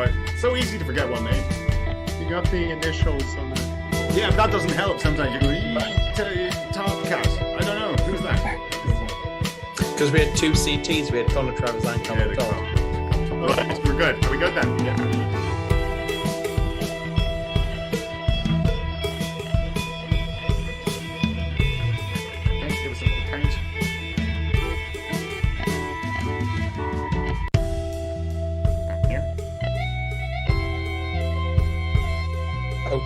but so easy to forget one name. You got the initials on the... Yeah, that doesn't help. Sometimes you're going, Tom Cat. I don't know. Who's that? Because we had two CTs. We had Conor Travers and Conor Travers. Right, we're good. Are we good then? Yeah. Give us a little count. Here. Oh.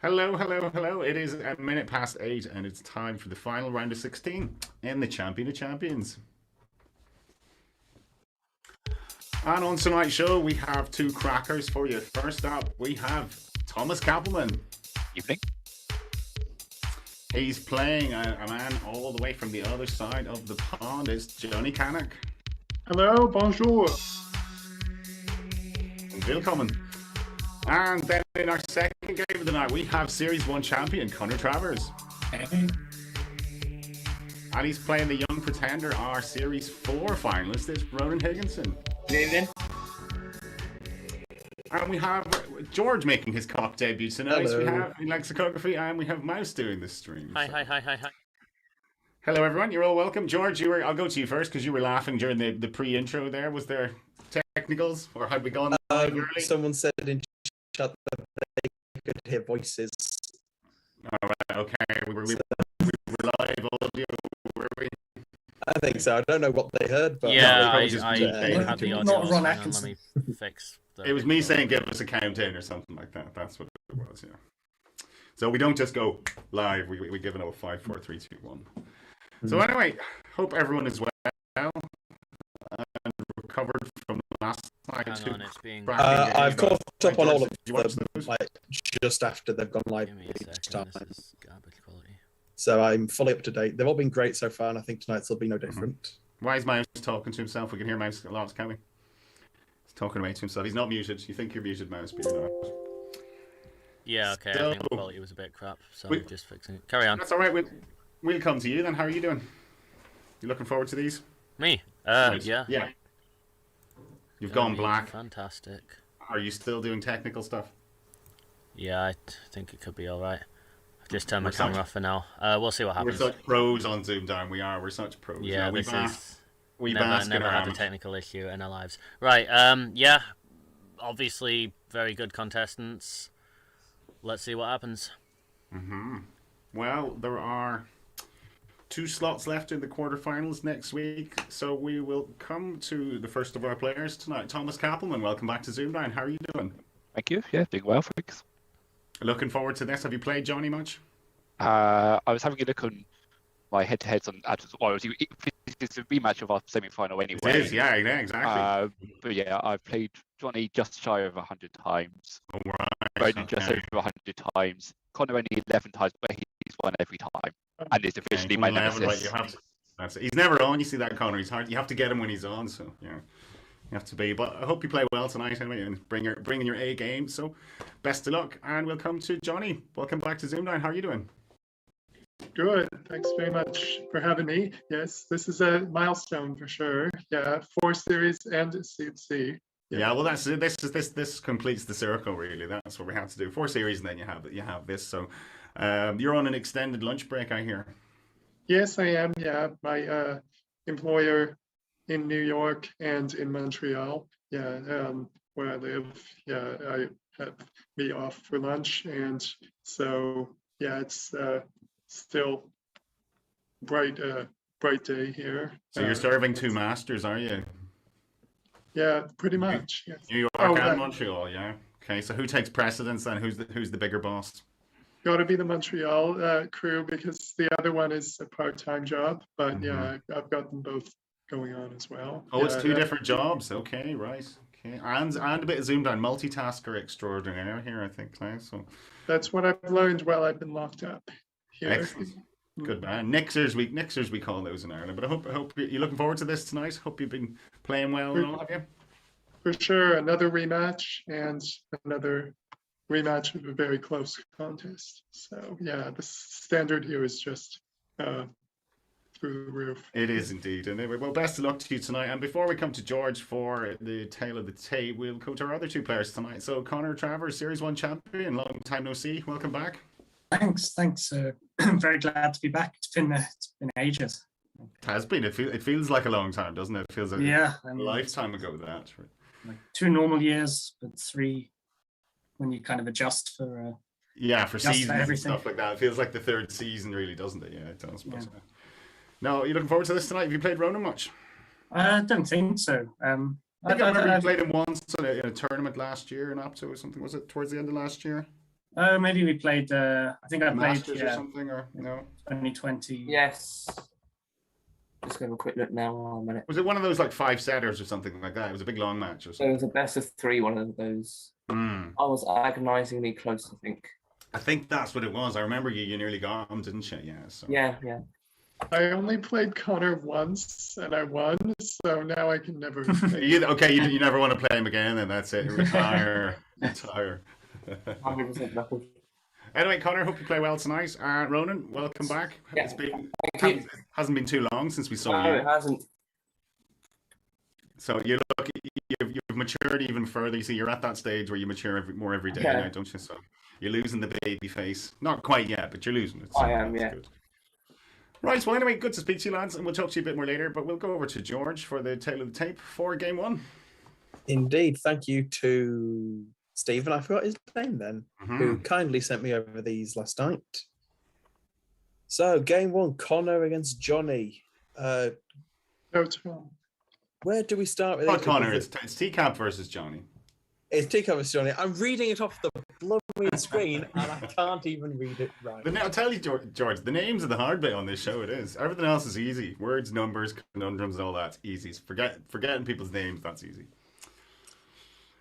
Hello, hello, hello. It is a minute past 8 and it's time for the final round of 16 in the Champion of Champions. And on tonight's show, we have two crackers for you. First up, we have Thomas Cappleman. Evening. He's playing a man all the way from the other side of the pond. It's Johnny Canuck. Hello, bonjour. Willkommen. And then in our second game of the night, we have Series 1 champion Conor Travers. Hey. And he's playing the Young Pretender, our Series 4 finalist is Ronan Higginson. Good evening. And we have George making his CoC debut tonight. Hello. We have in lexicography, and we have Mouse doing the stream. Hi. Hello, everyone. You're all welcome. George, I'll go to you first because you were laughing during the pre-intro there. Was there technicals, or had we gone early? Someone said in chat that they could hear voices. All right, okay. We were live audio, were we? I think so. I don't know what they heard, but Yeah, I just had the audio. Not Ron Hang on, Atkinson. Let me fix. It was me saying give us a countdown or something like that. That's what it was, yeah. So we don't just go live. We give it a 5, 4, 3, 2, 1. So anyway, hope everyone is well and recovered from last night. Hang on, it's being. I've caught up on all of Did you watch them, those? like just after they've gone live Give me a each second. time. This is garbage quality. So I'm fully up to date. They've all been great so far, and I think tonight's will be no different. Why is Mouse talking to himself? We can hear Mouse a lot, can't we? He's talking away to himself. He's not muted. You think you're muted, Mouse, but you're not. Yeah, okay. So- I think the quality was a bit crap, so We- I'm just fixing it. Carry on. That's all right. We'll come to you then. How are you doing? You looking forward to these? Me? Nice. Yeah. Yeah. You've Gonna gone be black. Fantastic. Are you still doing technical stuff? Yeah, I think it could be all right. I've just turned my We're such- camera off for now. We'll see what We're happens. such pros on ZoomDown. We are. We're such pros. Yeah, we this bask. is. We never bask in had a our technical issue in our lives. Right, yeah. Obviously, very good contestants. Let's see what happens. Well, there are 2 slots left in the quarterfinals next week, so we will come to the first of our players tonight. Thomas Cappleman, welcome back to ZoomDown. How are you doing? Thank you. Yeah, doing well, thanks. Looking forward to this. Have you played Johnny much? I was having a look on my head-to-heads on. Well, it's a rematch of our semi-final anyway. It is, yeah, exactly. But yeah, I've played Johnny just shy of 100 times. All right. Ronan just over 100 times. Conor only 11 times, but he's won every time, and it's officially my 11, nemesis. right, you have to, that's it. He's never on. You see that, Conor. He's hard. You have to get him when he's on. So yeah, you have to be. But I hope you play well tonight anyway, and bring in your A game. So best of luck, and we'll come to Johnny. Welcome back to ZoomDown. How are you doing? Good. Thanks very much for having me. Yes, this is a milestone for sure. Yeah, 4 series and CC. Yeah, well, that's this completes the circle really. That's what we have to do. 4 series, and then you have this. So, you're on an extended lunch break, I hear. Yes, I am. Yeah, my employer in New York and in Montreal. Yeah, where I live. Yeah, I have me off for lunch, and so yeah, it's still bright day here. So you're serving 2 masters, are you? Yeah, pretty much. Yes. New York and Montreal, yeah. Okay, so who takes precedence then? Who's the bigger boss? Got to be the Montreal crew because the other one is a part-time job. But yeah, I've got them both going on as well. Oh, yeah, it's 2 different jobs. Okay, right. Okay, and a bit of ZoomDown, multitasker extraordinaire here, I think. Now, so that's what I've learned while I've been locked up here. Excellent. Good man. Nixers we call those in Ireland. But I hope you're looking forward to this tonight. Hope you've been playing well and all of you. For sure, another rematch and another rematch of a very close contest. So yeah, the standard here is just through the roof. It is indeed. And anyway, well, best of luck to you tonight. And before we come to George for the tale of the tape, we'll go to our other two players tonight. So, Conor Travers, Series 1 champion, long time no see. Welcome back. Thanks. I'm very glad to be back. It's been ages. It has been. It feels like a long time, doesn't it? It feels like a lifetime ago, that. Like 2 normal years, but 3 when you kind of adjust for... for seasons and stuff like that. It feels like the 3rd season, really, doesn't it? Yeah, it does. Yeah. No, are you looking forward to this tonight? Have you played Ronan much? I don't think so. I remember you played him once in a tournament last year in Apto or something. Was it towards the end of last year? Maybe we played. I think I played Masters or something, or no? 2020. Yes. Just going to have a quick look now. One minute. Was it one of those like 5-setters or something like that? It was a big long match or So it something. was a best of 3, one of those. I was agonisingly close, I think. I think that's what it was. I remember you nearly got him, didn't you? Yeah. So. Yeah. I only played Conor once and I won, so now I can never. You never want to play him again, and that's it. Retire. 100% knuckles. Anyway, Conor, hope you play well tonight. Ronan, welcome back. Yeah, Hasn't been too long since we saw No, you. it hasn't. So you've matured even further. You see, you're at that stage where you mature more every day now, don't you? So you're losing the baby face. Not quite yet, but you're losing it. So I am, yeah. Good. Right, well, anyway, good to speak to you, lads, and we'll talk to you a bit more later, but we'll go over to George for the tale of the tape for Game 1. Indeed. Thank you to Stephen, I forgot his name then, who kindly sent me over these last night. So, Game 1, Conor against Johnny. No, Tom. Where do we start with? Oh, Conor, it's TCAP versus Johnny. It's TCAP versus Johnny. I'm reading it off the blooming screen, and I can't even read it right. But now, I'll tell you, George, the names are the hard bit on this show. It is. Everything else is easy. Words, numbers, conundrums, all that's easy. Forgetting people's names, that's easy.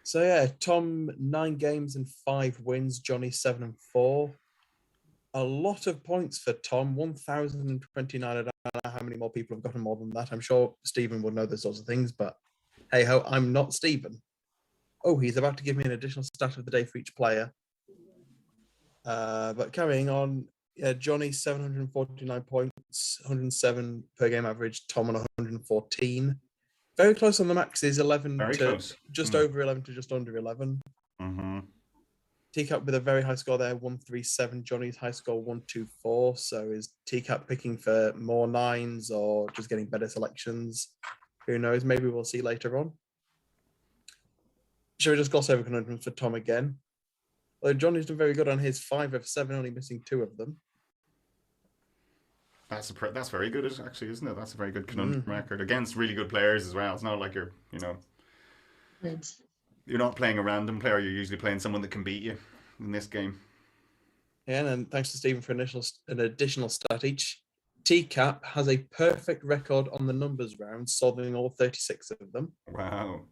So yeah, Tom 9 games and 5 wins. Johnny 7 and 4. A lot of points for Tom. 1,029. I don't know how many more people have gotten more than that. I'm sure Stephen would know those sorts of things, but hey ho, I'm not Stephen. Oh, he's about to give me an additional stat of the day for each player. But carrying on, Johnny 749 points, 107 per game average. Tom on 114. Very close on the maxes, 11 Very to close. just over 11 to just under 11. Teacup with a very high score there, 137. Johnny's high score 124. So is Teacup picking for more 9s or just getting better selections? Who knows? Maybe we'll see later on. Shall we just gloss over conundrums for Tom again? Although Johnny's done very good on his 5 of 7, only missing 2 of them. That's very good, actually, isn't it? That's a very good conundrum record against really good players as well. It's not like you're not playing a random player. You're usually playing someone that can beat you in this game. Yeah, and thanks to Stephen for an additional stat each. TCAP has a perfect record on the numbers round, solving all 36 of them. Wow.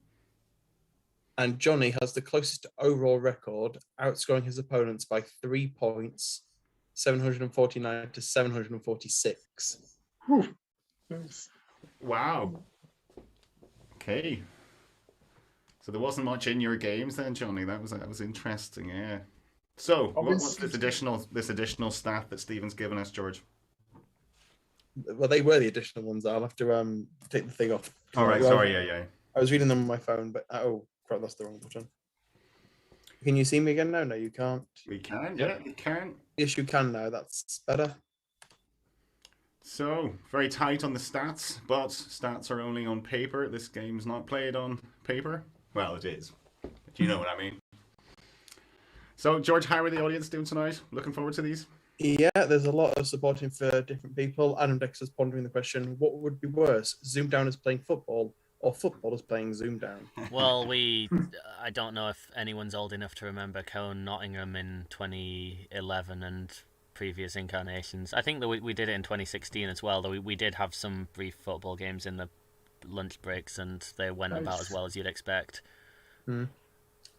And Johnny has the closest overall record, outscoring his opponents by 3 points, 749 to 746. Nice. Wow. Okay. So there wasn't much in your games then, Johnny. That was interesting, yeah. So what's this additional stat that Stephen's given us, George? Well, they were the additional ones. I'll have to take the thing off. All right, sorry, yeah. I was reading them on my phone, but oh crap, that's the wrong button. Can you see me again now? No, you can't. We can, yeah, we can. Yes, you can now. That's better. So, very tight on the stats, but stats are only on paper. This game's not played on paper. Well, it is. But you know what I mean. So, George, how are the audience doing tonight? Looking forward to these? Yeah, there's a lot of supporting for different people. Adam Dexter's pondering the question, what would be worse, ZoomDown is playing football or football is playing ZoomDown? Well, I don't know if anyone's old enough to remember Cone Nottingham in 2011 and previous incarnations. I think that we did it in 2016 as well, though we did have some brief football games in the lunch breaks and they went about as well as you'd expect. Well,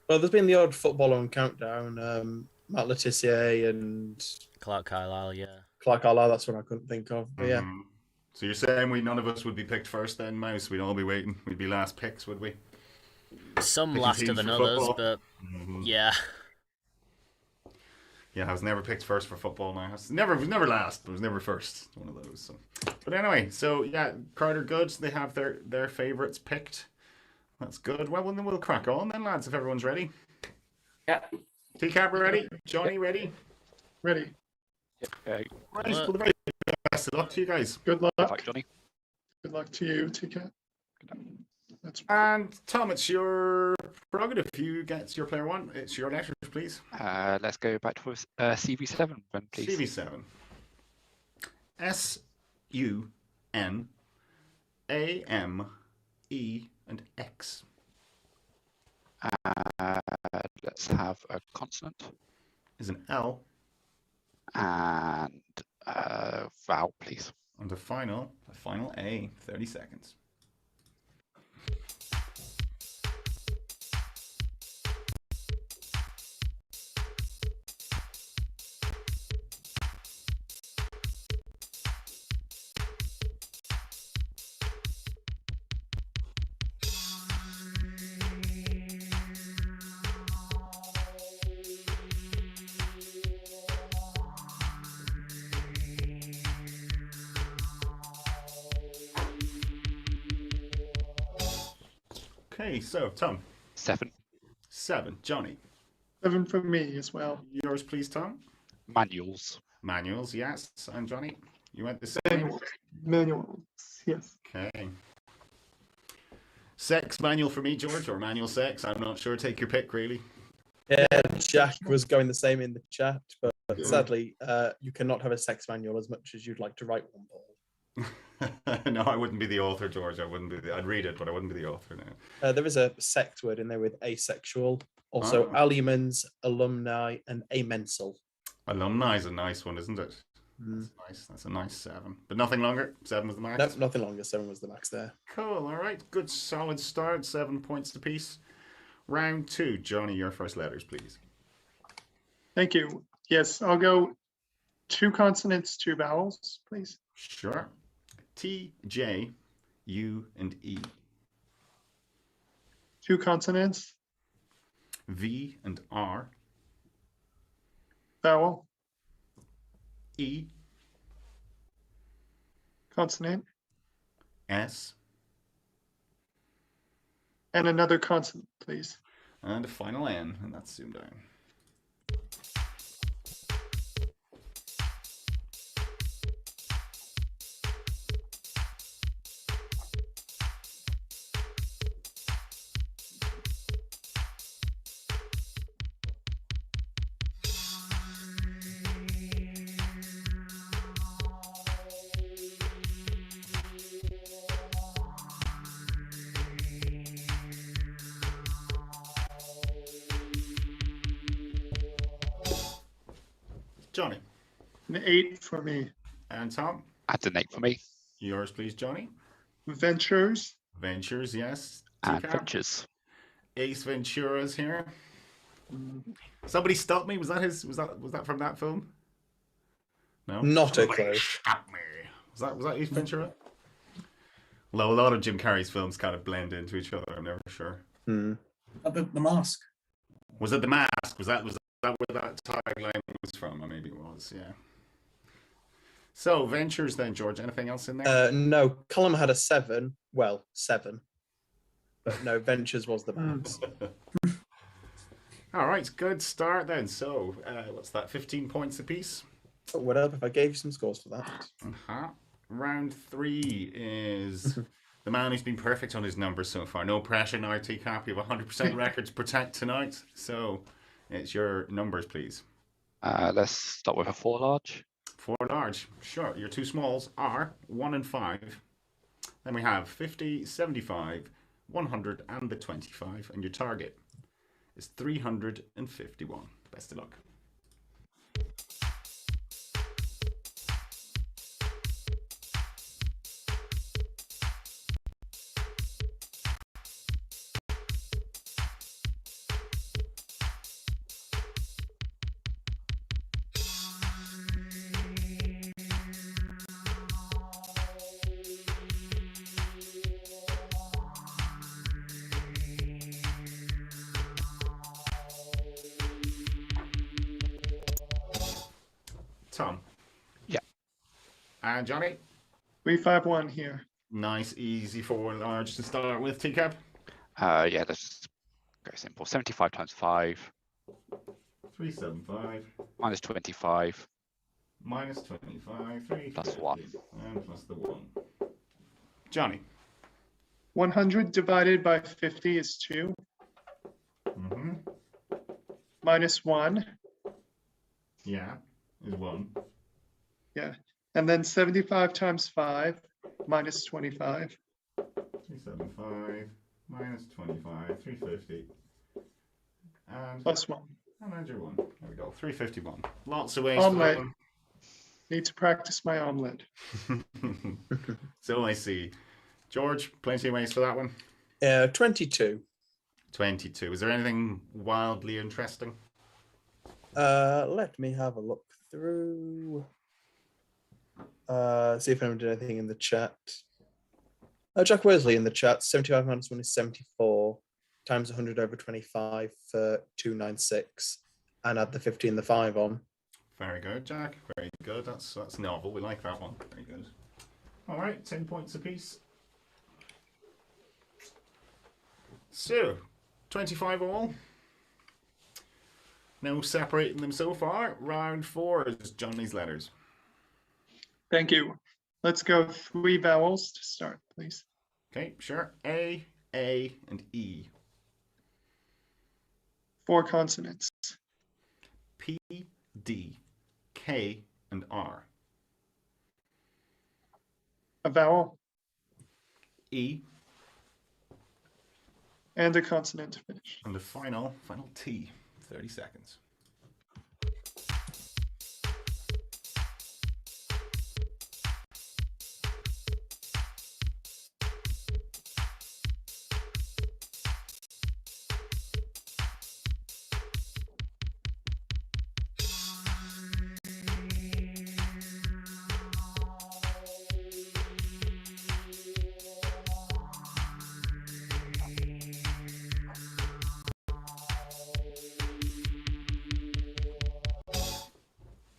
there's been the odd football on Countdown, Matt Letitia and Clark Carlisle, yeah. Clark Carlisle, that's one I couldn't think of. But yeah. So you're saying none of us would be picked first then, Mouse? We'd all be waiting. We'd be last picks, would we? Some Picking laster teams than for others, football. but yeah. Yeah, I was never picked first for football now. Was never last, but was never first. One of those. So. But anyway, so yeah, Carter good. They have their favourites picked. That's good. Well, then we'll crack on then, lads, if everyone's ready. Yeah. T-Cap, ready? Johnny, ready? Ready. Okay. Right, well, the very best of luck to you guys. Good luck. Good luck, Johnny. Good luck to you, TK. That's And Tom, it's your prerogative. You get your player one. It's your letters, please. Let's go back to CV7 then, please. CV7. S-U-N A-M-E and X. Let's have a consonant Is an L. and vowel, please. And the final A. 30 seconds. Okay, so Tom. 7. 7. Johnny. 7 for me as well. Yours, please, Tom. Manuals. Manuals, yes. And Johnny, you went the same. Manual. Yes. Okay. Sex manual for me, George, or manual sex. I'm not sure. Take your pick, really. Yeah, Jack was going the same in the chat, but sadly, you cannot have a sex manual as much as you'd like to write one, Paul. No, I wouldn't be the author, George. I'd read it, but I wouldn't be the author now. There is a sex word in there with asexual, also alumens, alumni, and amensal. Alumni is a nice one, isn't it? That's nice. That's a nice 7. But nothing longer. 7 was the max. Nope, nothing longer. 7 was the max there. Cool. All right. Good solid start. 7 points apiece. Round 2. Johnny, your first letters, please. Thank you. Yes, I'll go 2 consonants, 2 vowels, please. Sure. T, J, U, and E. 2 consonants, V and R. vowel, E, consonant, S, and another consonant, please. and a final N, and that's zoomed down. Johnny. An 8 for me. And Tom. Add an 8 for me. Yours, please, Johnny. Ventures. Ventures, yes. And T-Cap. Ventures. Ace Ventura's here. Somebody stop me. Was that from that film? No. Not a Somebody clue. Stop me. Was that Ace Ventura? Well, a lot of Jim Carrey's films kind of blend into each other. I'm never sure. The Mask. Was it The Mask? Was that where that tagline was from? Or maybe it was. Yeah. So Ventures then, George. Anything else in there? No, Column had a 7. Well, 7. But no, Ventures was the max. All right, good start then. So what's that? 15 points apiece. But what up if I gave you some scores for that? Round 3 is the man who's been perfect on his numbers so far. No pressure now, T-Cap. You have 100% record to protect tonight. So it's your numbers, please. Let's start with a 4 large. 4 large. Sure. Your 2 smalls are 1 and 5. Then we have 50, 75, 100, and the 25. And your target is 351. Best of luck. Tom. Yeah. And Johnny. 351 here. Nice, easy 4 large to start with. Teacup. Yeah, that's very simple. 75 times 5 375 minus 25 minus 25 350 plus 1. and plus the 1. Johnny. 100 divided by 50 is 2. Mm-hmm. Minus 1. Yeah, is 1. Yeah. And then 75 times 5 minus 25. 375 minus 25, 350. And Plus 1. and add your 1. There we go. 351. Lots of ways Omelette. for Need to practice my omelette. that one. So I see. George, plenty of ways for that one. 22. 22. Is there anything wildly interesting? Let me have a look through. See if anyone did anything in the chat. Jack Wesley in the chat. 75 minus 1 is 74. Times 100 over 25 for 296. And add the 50 and the 5 on. Very good, Jack. Very good. That's novel. We like that one. Very good. All right, 10 points apiece. So, 25 all. No separating them so far. Round 4 is Johnny's letters. Thank you. Let's go 3 vowels to start, please. Okay, sure. A, and E. 4 consonants. P, D, K, and R. A vowel E, and a consonant to finish. and the final T. 30 seconds.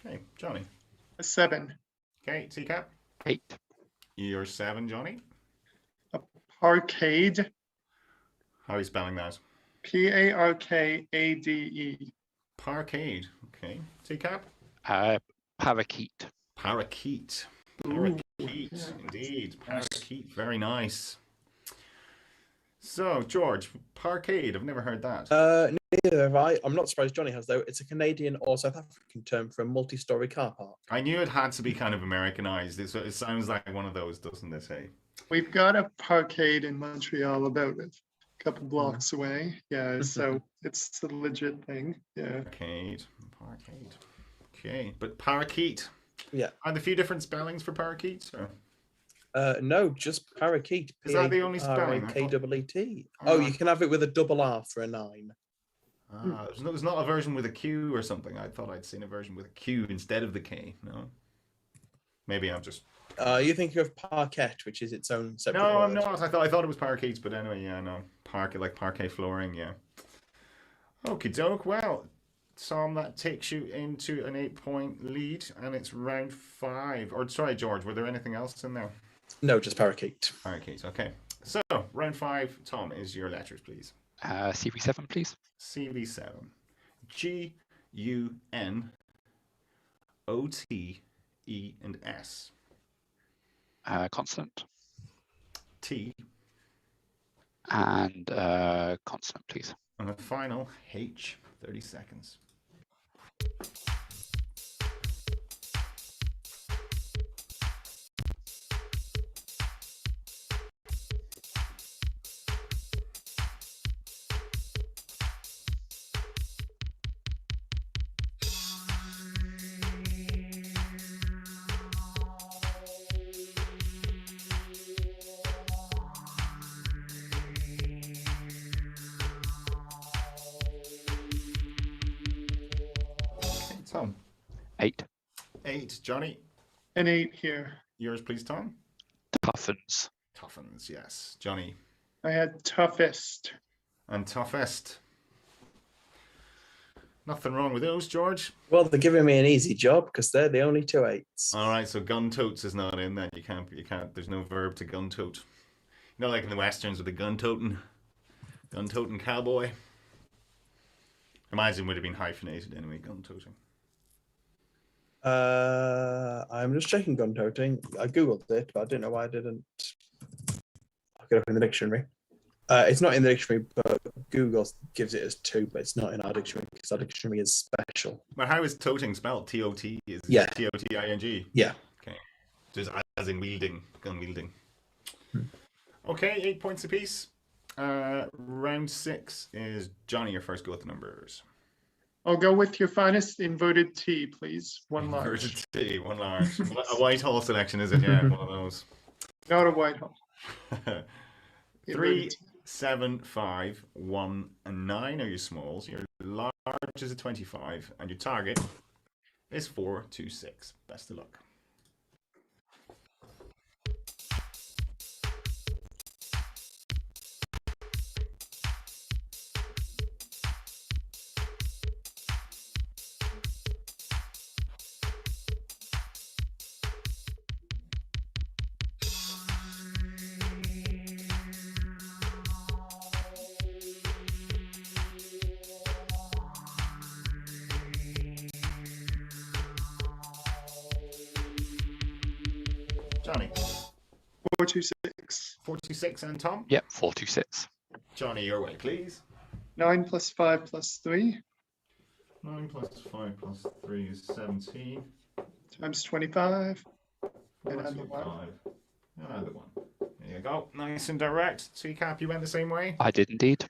Okay, Johnny. A 7. Okay, Teacup. 8. You're 7, Johnny. A parkade. How are you spelling that? Parkade. Parkade. Okay. Teacup. Parakeet. Parakeet. Ooh, Parakeet, yeah. indeed. Parakeet. Very nice. So, George, parkade. I've never heard that. Neither have I. I'm not surprised Johnny has, though. It's a Canadian or South African term for a multi-story car park. I knew it had to be kind of Americanized. It sounds like one of those, doesn't it? Hey. We've got a parkade in Montreal about a couple blocks away. Yeah, so it's a legit thing. Yeah. Parkade. Okay, but parakeet. Yeah. Are there a few different spellings for parakeets? Or? No, just parakeet. Is that the only spelling? Parakeet. Oh, Oh, you can have it with a double R for a 9. There's not a version with a Q or something. I thought I'd seen a version with a Q instead of the K. No, maybe I'm just. You think of parquet, which is its own separate No, word. I'm not. I thought it was parakeets, but anyway, yeah, no, like parquet flooring, yeah. Okie doke. Well, Tom, that takes you into an 8-point lead, and it's round 5. Or sorry, George, were there anything else in there? No, just parakeet. Parakeets. Okay. So round 5, Tom, is your letters, please. CV7, please. CV7. GUNOTE and S. Consonant. T. And consonant, please. And the final H. 30 seconds. Tom. 8. 8. Johnny. An 8 here. Yours, please, Tom. Tuffens. Tuffens, yes. Johnny. I had toughest. And toughest. Nothing wrong with those, George. Well, they're giving me an easy job because they're the only 2 8s. All right, so gun totes is not in that. You can't. There's no verb to gun tote. You know, like in the westerns with the gun toting cowboy. Imagine would have been hyphenated anyway. Gun toting. I'm just checking gun toting. I googled it, but I don't know why I didn't look it up in the dictionary. It's not in the dictionary, but Google gives it as 2, but it's not in our dictionary because our dictionary is special. But how is toting spelled? T-O-T? Is Yeah. T-O-T-I-N-G? Yeah. Okay. Just as in wielding, gun wielding. Okay, 8 points apiece. Round 6 is Johnny, your first go with the numbers. I'll go with your finest inverted T, please. One large. Inverted T, one large. A Whitehall selection, is it? Yeah, one of those. Not a Whitehall. 3, 7, 5, 1, and 9 are your smalls. Your large is a 25, and your target is 4, 2, 6. Best of luck. Johnny. 426. 46 and Tom. Yep, 426. Johnny, your way, please. 9 plus 5 plus 3 9 plus 5 plus 3 is 17. times 25. Four, And add the two, 1. 5. And add the 1. There you go. Nice and direct. CCAP, you went the same way? I did indeed.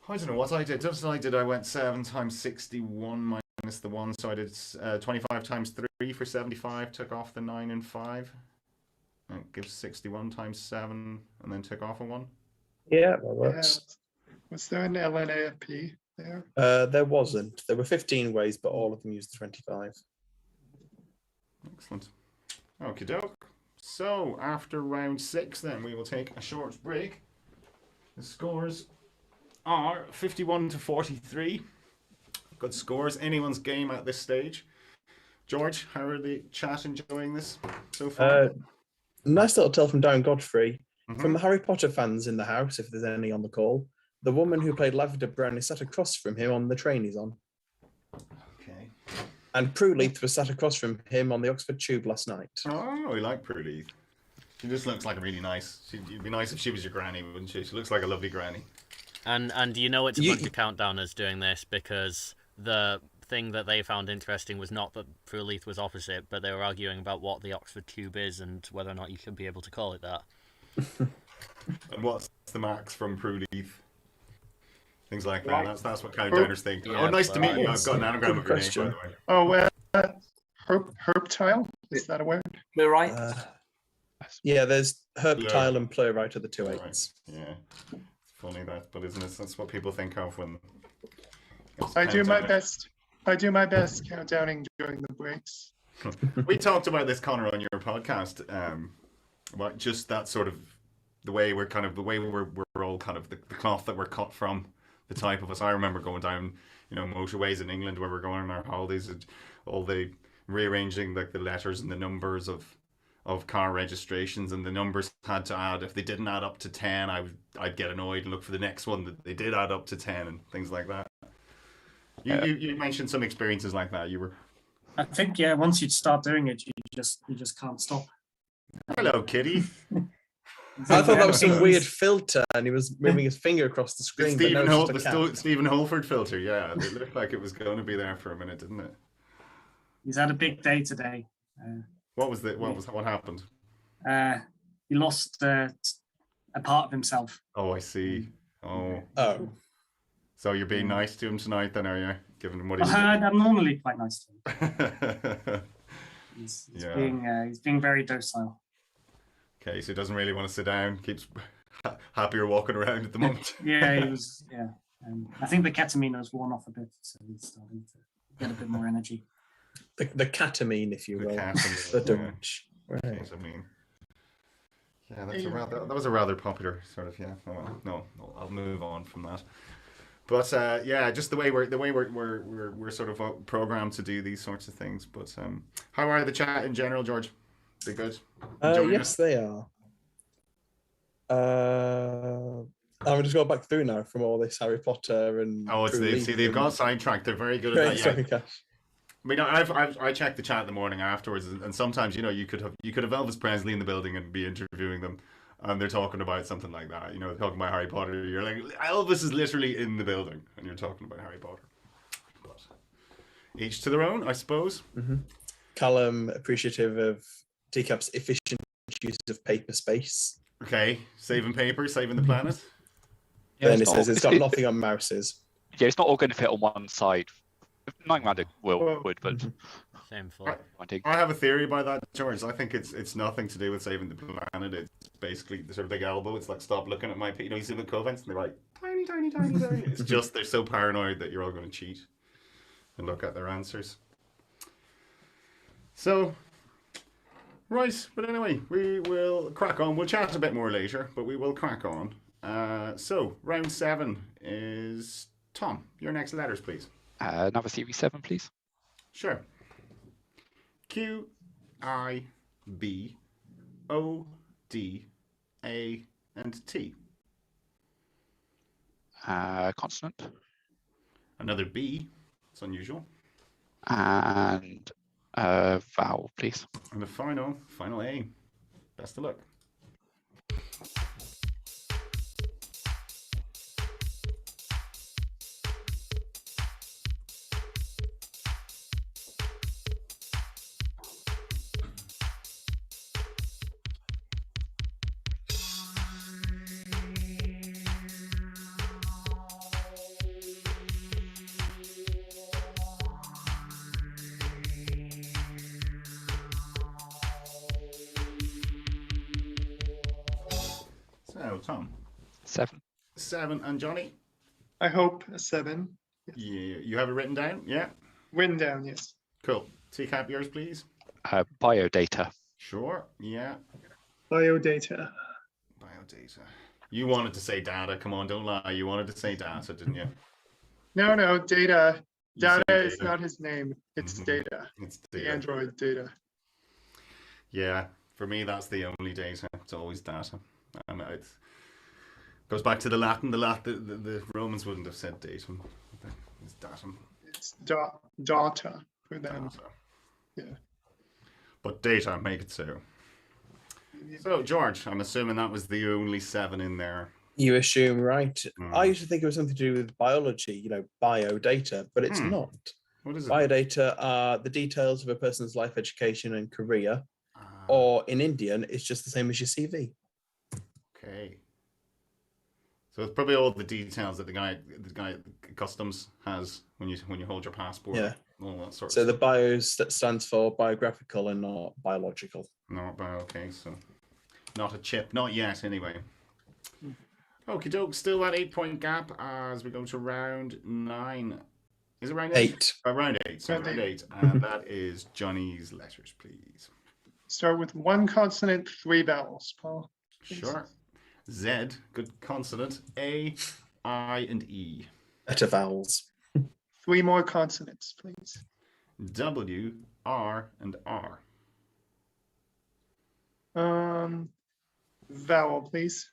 I don't know what I did. Just I did. I went 7 times 61 minus the 1. So I did 25 times 3 for 75. Took off the 9 and 5. That gives 61 times 7. And then took off a 1. Yeah, that Yeah. works. Was there an LNAFP there? There wasn't. There were 15 ways, but all of them used 25. Excellent. Okie doke. So after round 6, then we will take a short break. The scores are 51 to 43. Good scores. Anyone's game at this stage. George, how are the chat enjoying this so far? Nice little tell from Darren Godfrey. Mhm. From the Harry Potter fans in the house, if there's any on the call, the woman who played Lavender Brown is sat across from him on the train he's on. Okay. And Prue Leith was sat across from him on the Oxford Tube last night. Oh, we like Prue Leith. She just looks like a really nice. It'd be nice if she was your granny, wouldn't she? She looks like a lovely granny. And you know it's a bunch of countdowners doing this because the thing that they found interesting was not that Prue Leith was opposite, but they were arguing about what the Oxford Tube is and whether or not you should be able to call it that. And what's the max from Prue Leith? Things like that. That's what countdowners think. Yeah, oh, nice to meet you. I've yes. got an anagram of your name, by Question. the way. Oh, herptile? Is that a word? We're right. Yeah, there's Blur. Herptile and Plurite are the 2 Right. 8s. Yeah. It's funny that, but isn't it? That's what people think of when. I do my Countdown. best. I do my best countdowning during the breaks. We talked about this, Conor, on your podcast. About just that sort of the way we're all kind of the cloth that we're cut from, the type of us. I remember going down, motorways in England where we're going on our holidays, and all the rearranging like the letters and the numbers of car registrations, and the numbers had to add. If they didn't add up to 10, I'd get annoyed and look for the next one that they did add up to 10 and things like that. You mentioned some experiences like that. You were. I think once you start doing it, you just can't stop. Hello, Kitty. I thought that was some weird filter and he was moving his finger across the The screen. but no, it's just a cat. Stephen Holford filter, yeah. It looked like it was going to be there for a minute, didn't it? He's had a big day today. What happened? He lost a part of himself. Oh, I see. Oh. Oh. So you're being nice to him tonight then, are you? Giving him what he I'm normally quite nice to him. needs. He's being very docile. Okay, so he doesn't really want to sit down, keeps happier walking around at the moment. Yeah, he was. Yeah, I think the ketamine has worn off a bit, so he's starting to get a bit more energy. The ketamine, if you The will. ketamine, The yeah. Dutch. Right. Ketamine. Yeah, that was a rather popular sort of, yeah. Oh, well, no, I'll move on from that. But yeah, just the way we're sort of programmed to do these sorts of things. But how are the chat in general, George? They good? Enjoying Yes, it? they are. I'm just going back through now from all this Harry Potter and Oh, True they've League got and sidetracked. They're very good at that. Yeah. Sorry, Cash. I mean, I check the chat in the morning afterwards, and sometimes you could have Elvis Presley in the building and be interviewing them, and they're talking about something like that. Talking about Harry Potter. You're like, Elvis is literally in the building, and you're talking about Harry Potter. But each to their own, I suppose. Mm-hmm. Callum, appreciative of Teacap's efficient use of paper space. Okay, saving paper, saving the planet. Yeah, Then it says it's got nothing on mouses. Yeah, it's not all going to fit on one side. 9 round would, but Same for. I have a theory about that, George. I think it's nothing to do with saving the planet. It's basically the sort of big elbow. It's like, stop looking at my... you see the Covents, and they're like, tiny, tiny, tiny, tiny. It's just they're so paranoid that you're all going to cheat and look at their answers. So, right. But anyway, we will crack on. We'll chat a bit more later, but we will crack on. So, round 7 is... Tom, your next letters, please. Another Series 7, please. Sure. Q, I, B, O, D, A, and T. Consonant. Another B. It's unusual. And vowel, please. And the final A. Best of luck. So, Tom. 7. 7, and Johnny? I hope a 7. Yes. Yeah, you have it written down? Yeah? Written down, yes. Cool. Teacap, yours, please. Biodata. Sure, yeah. Biodata. Biodata. You wanted to say data. Come on, don't lie. You wanted to say data, didn't you? No, data. You Data said is not his name. It's data. It's The data. Android data. Yeah, for me, that's the only data. It's always data. It goes back to the Latin. The Romans wouldn't have said datum. It's datum. It's data for them. Data. Yeah. But data, make it so. So, George, I'm assuming that was the only 7 in there. You assume, right? I used to think it was something to do with biology, biodata, but it's not. What is it? Biodata are the details of a person's life, education, and career. Or in Indian, it's just the same as your CV. Okay. So it's probably all the details that the guy at customs has when you hold your passport. Yeah. All that sort So of the stuff. bios that stands for biographical and not biological. Not bio, okay, so not a chip, not yet anyway. Okie doke, still that 8-point gap as we go to round 9. Is it round 8? 8. Round 8, so round 8. And that is Johnny's letters, please. Start with 1 consonant, 3 vowels, Paul. Please. Sure. Z, good consonant. A, I, and E. Better vowels. 3 more consonants, please. W, R, and R. Vowel, please.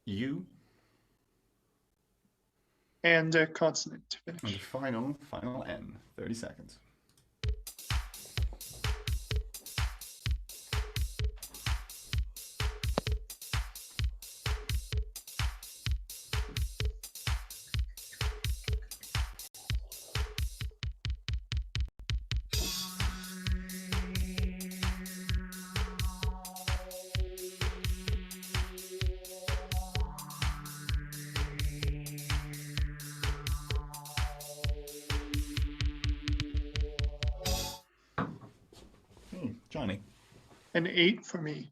U. And a consonant to And finish. final N. 30 seconds. Johnny. An 8 for me.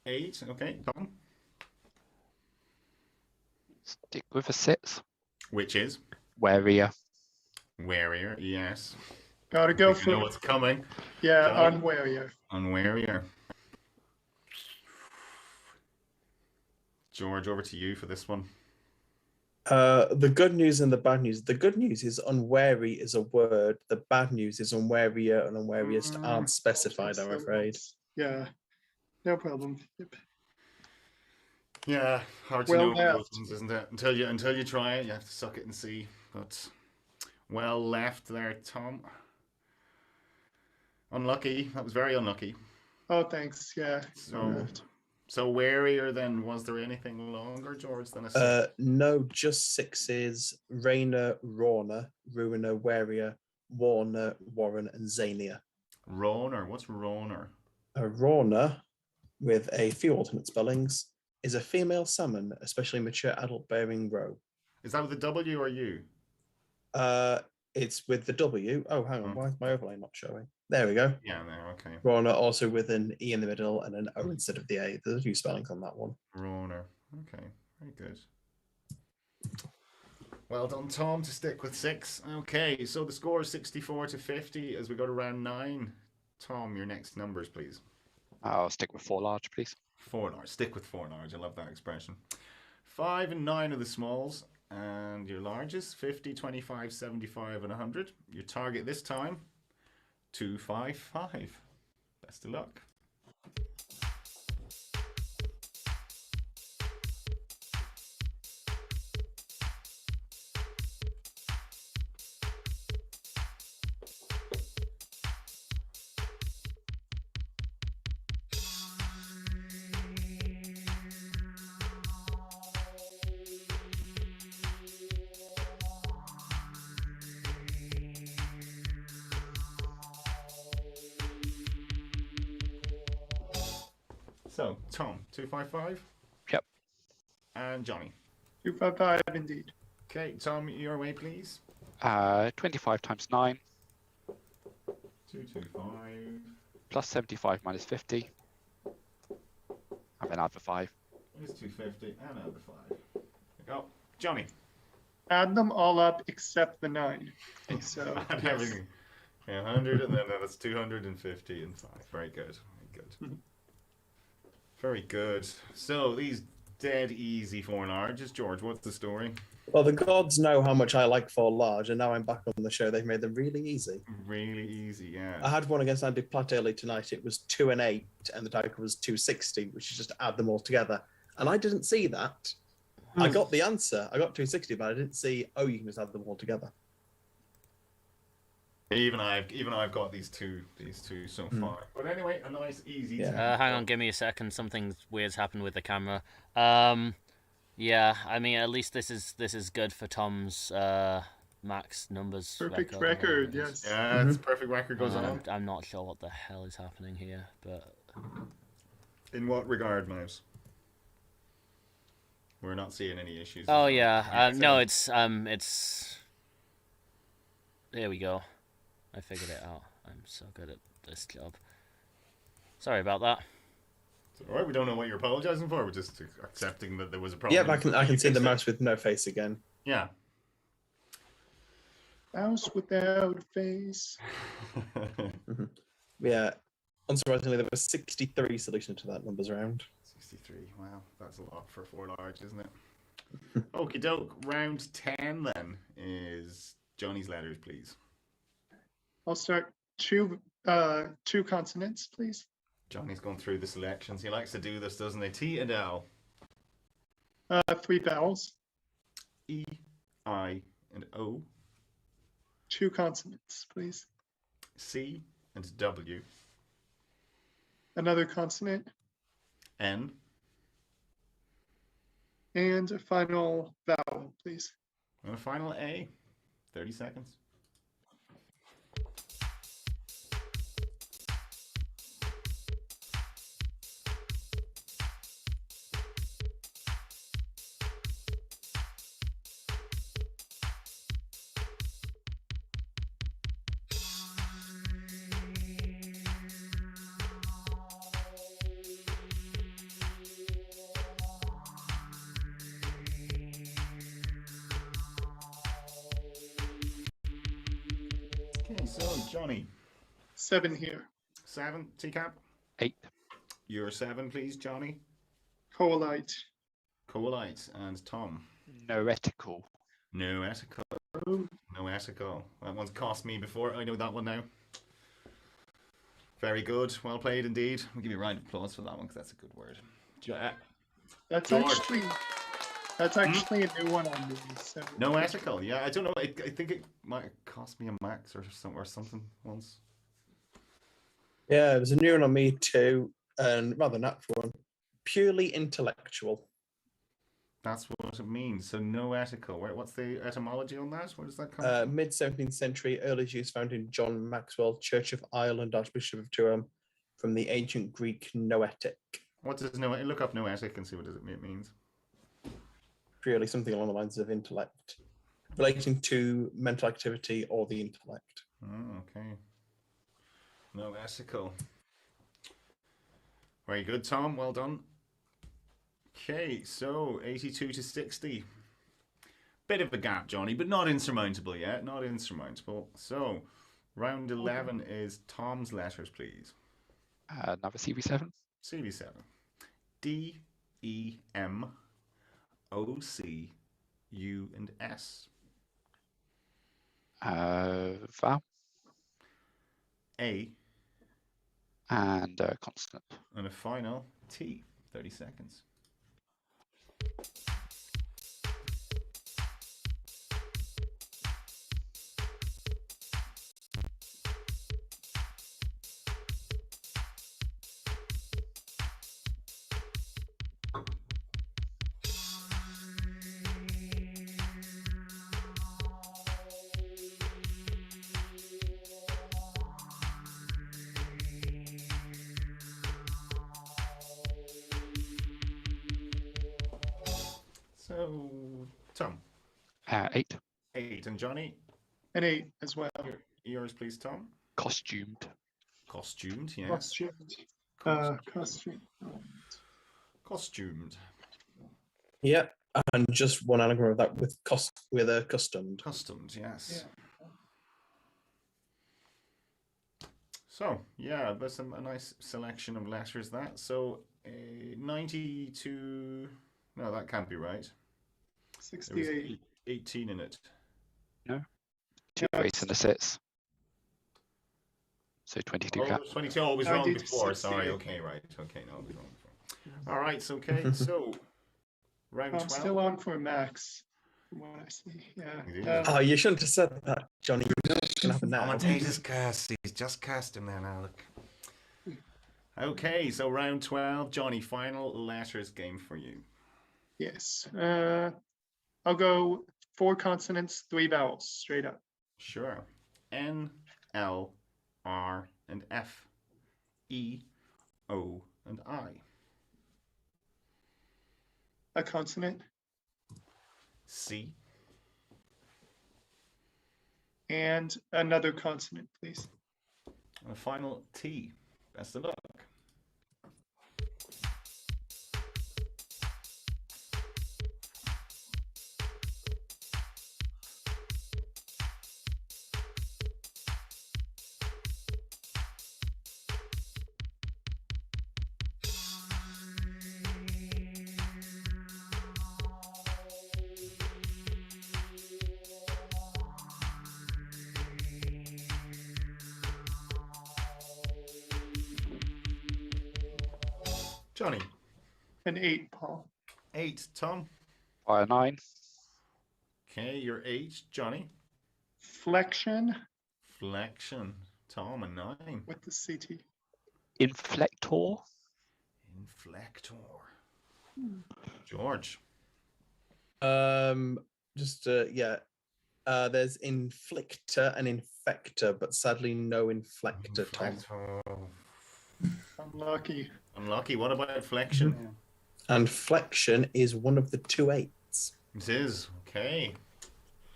8, okay. Tom. Stick with a 6. Which is? Warier. Warrior, yes. Gotta go You for know what's coming. yeah, Johnny? unwary. On Warrior. George, over to you for this one. The good news and the bad news. The good news is unwary is a word. The bad news is unwarier and unwariest aren't specified, I'm afraid. Yeah, no problem. Yep. Yeah, hard to Well know those left. ones, isn't it? Until you try it, you have to suck it and see. But well left there, Tom. Unlucky. That was very unlucky. Oh, thanks. Yeah. well So, left. so warier than, was there anything longer, George, than a six? No, just sixes. Rayner, Rorna, Ruiner, Warier, Warner, Warren, and Zania. Roner. What's Roner? A Rorna, with a few alternate spellings, is a female salmon, especially mature adult bearing roe. Is that with a W or U? It's with the W. Oh, hang on. Why is my overlay not showing? There we go. Yeah, there, okay. Rorna also with an E in the middle and an O instead of the A. There's a few spellings on that one. Roner. Okay, very good. Well done, Tom, to stick with 6. Okay, so the score is 64-50 as we go to round 9. Tom, your next numbers, please. I'll stick with 4 large, please. 4 large. Stick with 4 large. I love that expression. 5 and 9 are the smalls, and your larges 50, 25, 75, and 100. Your target this time 255. Best of luck. So, Tom, 255. Yep. And Johnny. 255 indeed. Okay, Tom, your way, please. 25 times 9 225. plus 75 minus 50. And then add the 5. It's 250 and another 5. There you go. Johnny. Add them all up except the 9. So And yes. everything. Yeah, 100 and then that's 250 and 5. Very good. Very good. Very good. So these dead easy 4 larges. George, what's the story? Well, the gods know how much I like 4 large, and now I'm back on the show. They've made them really easy. Really easy, yeah. I had one against Andy Platt early tonight. It was 2 and 8, and the dice was 260, which is just add them all together. And I didn't see that. I got the answer. I got 260, but I didn't see, oh, you can just add them all together. Even I've got these two so far. But anyway, a nice easy. Yeah. Hang on, give me a second. Something weird's happened with the camera. Yeah, I mean, at least this is good for Tom's max numbers. Perfect record, whatever it is. yes. Yeah, it's perfect record goes on. I'm not sure what the hell is happening here, but In what regard, Miles? We're not seeing any issues. oh yeah, no, it's there we go. I figured it out. I'm so good at this job. Sorry about that. It's all right. We don't know what you're apologizing for. We're just accepting that there was a problem. Yeah, I can see the mouse with no face again. Yeah. Mouse without face. Yeah, unsurprisingly, there were 63 solutions to that numbers round. 63. Wow, that's a lot for 4 large, isn't it? Okie doke. Round 10 then is Johnny's letters, please. I'll start two consonants, please. Johnny's going through the selections. He likes to do this, doesn't he? T and L. 3 vowels. E, I, and O. 2 consonants, please. C and W. Another consonant. N. And a final vowel, please. And a final A. 30 seconds. Okay, so Johnny. 7 here. 7, Teacup. 8. Your 7, please, Johnny. Coalite. Coalite. And Tom. Noetical. Noetical. Noetical. That one's cost me before. I know that one now. Very good. Well played indeed. We'll give you a round of applause for that one because that's a good word. That's George. actually a new one on me. So Noetical. Yeah, I don't know. I think it might have cost me a max or something once. Yeah, there's a new one on me too, and rather natural one. Purely intellectual. That's what it means. So noetical. What's the etymology on that? Where does that come from? Mid 17th century, earliest use found in John Maxwell, Church of Ireland, Archbishop of Durham, from the ancient Greek noetic. What does look up noetic and see what it means. Purely something along the lines of intellect, relating to mental activity or the intellect. Oh, okay. Noetical. Very good, Tom. Well done. Okay, so 82 to 60. Bit of a gap, Johnny, but not insurmountable yet. Not insurmountable. So, round 11 is Tom's letters, please. Another CV7. CV7. D, E, M, O, C, U, and S. Vowel. A. And consonant. And a final T. 30 seconds. So, Tom. 8. 8. And Johnny? an 8 as well. Yours, please, Tom. Costumed. Costumed, yes. Costumed. Costume. Costumed. Yeah, and just one anagram of that with customed. Customed, yes. Yeah. So, yeah, that's a nice selection of letters, that. So, 92... No, that can't be right. There was 68. 18 in it. No. 2 Yeah, race and a 6. So 22 Oh, cap. 22. Oh, it was wrong 90 to before. Sorry. 68. Okay, right. Okay, no, it was wrong before. All right, so, okay. So, round 12. I'm still on for max. From what I see. You Yeah. do. Oh, you shouldn't have said that, Johnny. You know what's going to happen now. Commentator's curse. He's just cursed him there now. Look. Okay, so round 12. Johnny, final letters game for you. Yes. I'll go 4 consonants, 3 vowels, straight up. Sure. N, L, R, and F. E, O, and I. A consonant C. and another consonant, please. And a final T. Best of luck. Johnny. An 8, Paul. 8. Tom. By a 9. Okay, you're 8. Johnny. Flexion Flexion. Tom, a 9. with the CT. Inflector. Inflector. George. There's inflictor and infector, but sadly no inflector, Tom. Unlucky. Unlucky. What about flexion? And flexion is one of the 2 8s, It is. Okay.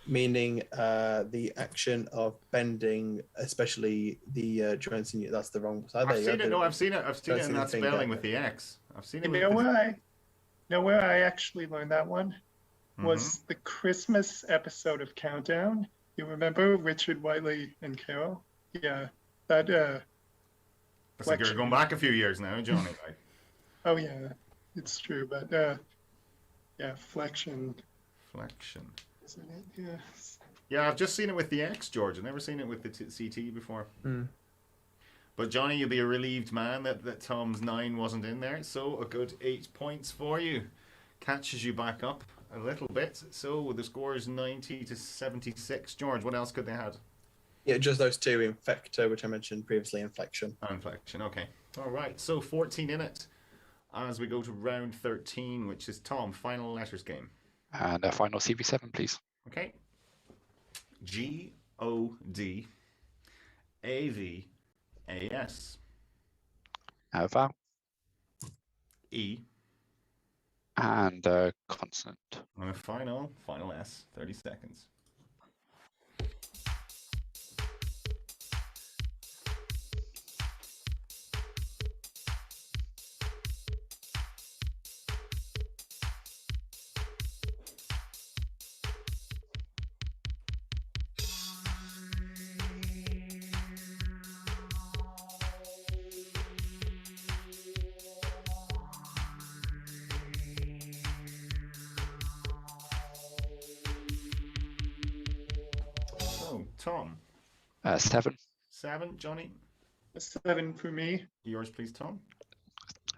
meaning the action of bending, especially the joints. That's the wrong side. I've seen it. No, I've seen it. I've seen it that's in the that thing spelling there. with the X. I've seen it. You know where I actually learned that one? Was the Christmas episode of Countdown. You remember Richard Whiteley and Carol? Yeah. That That's like you're going back a few years now, Johnny. oh yeah, it's true, but yeah, flexion. Inflection. Isn't it? Yes. Yeah, I've just seen it with the X, George. I've never seen it with the CT before. Mm. But Johnny, you'll be a relieved man that Tom's 9 wasn't in there. So a good 8 points for you. Catches you back up a little bit. So the score is 90 to 76. George, what else could they have? Yeah, just those two, Infector, which I mentioned previously, Inflection. Inflection, okay. All right, so 14 in it. As we go to round 13, which is Tom, final letters game. And a final CV7, please. Okay. G-O-D A-V-A-S. Vowel. E. And consonant. And a final S. 30 seconds. Tom. 7. 7, Johnny. A 7 for me. Yours, please, Tom.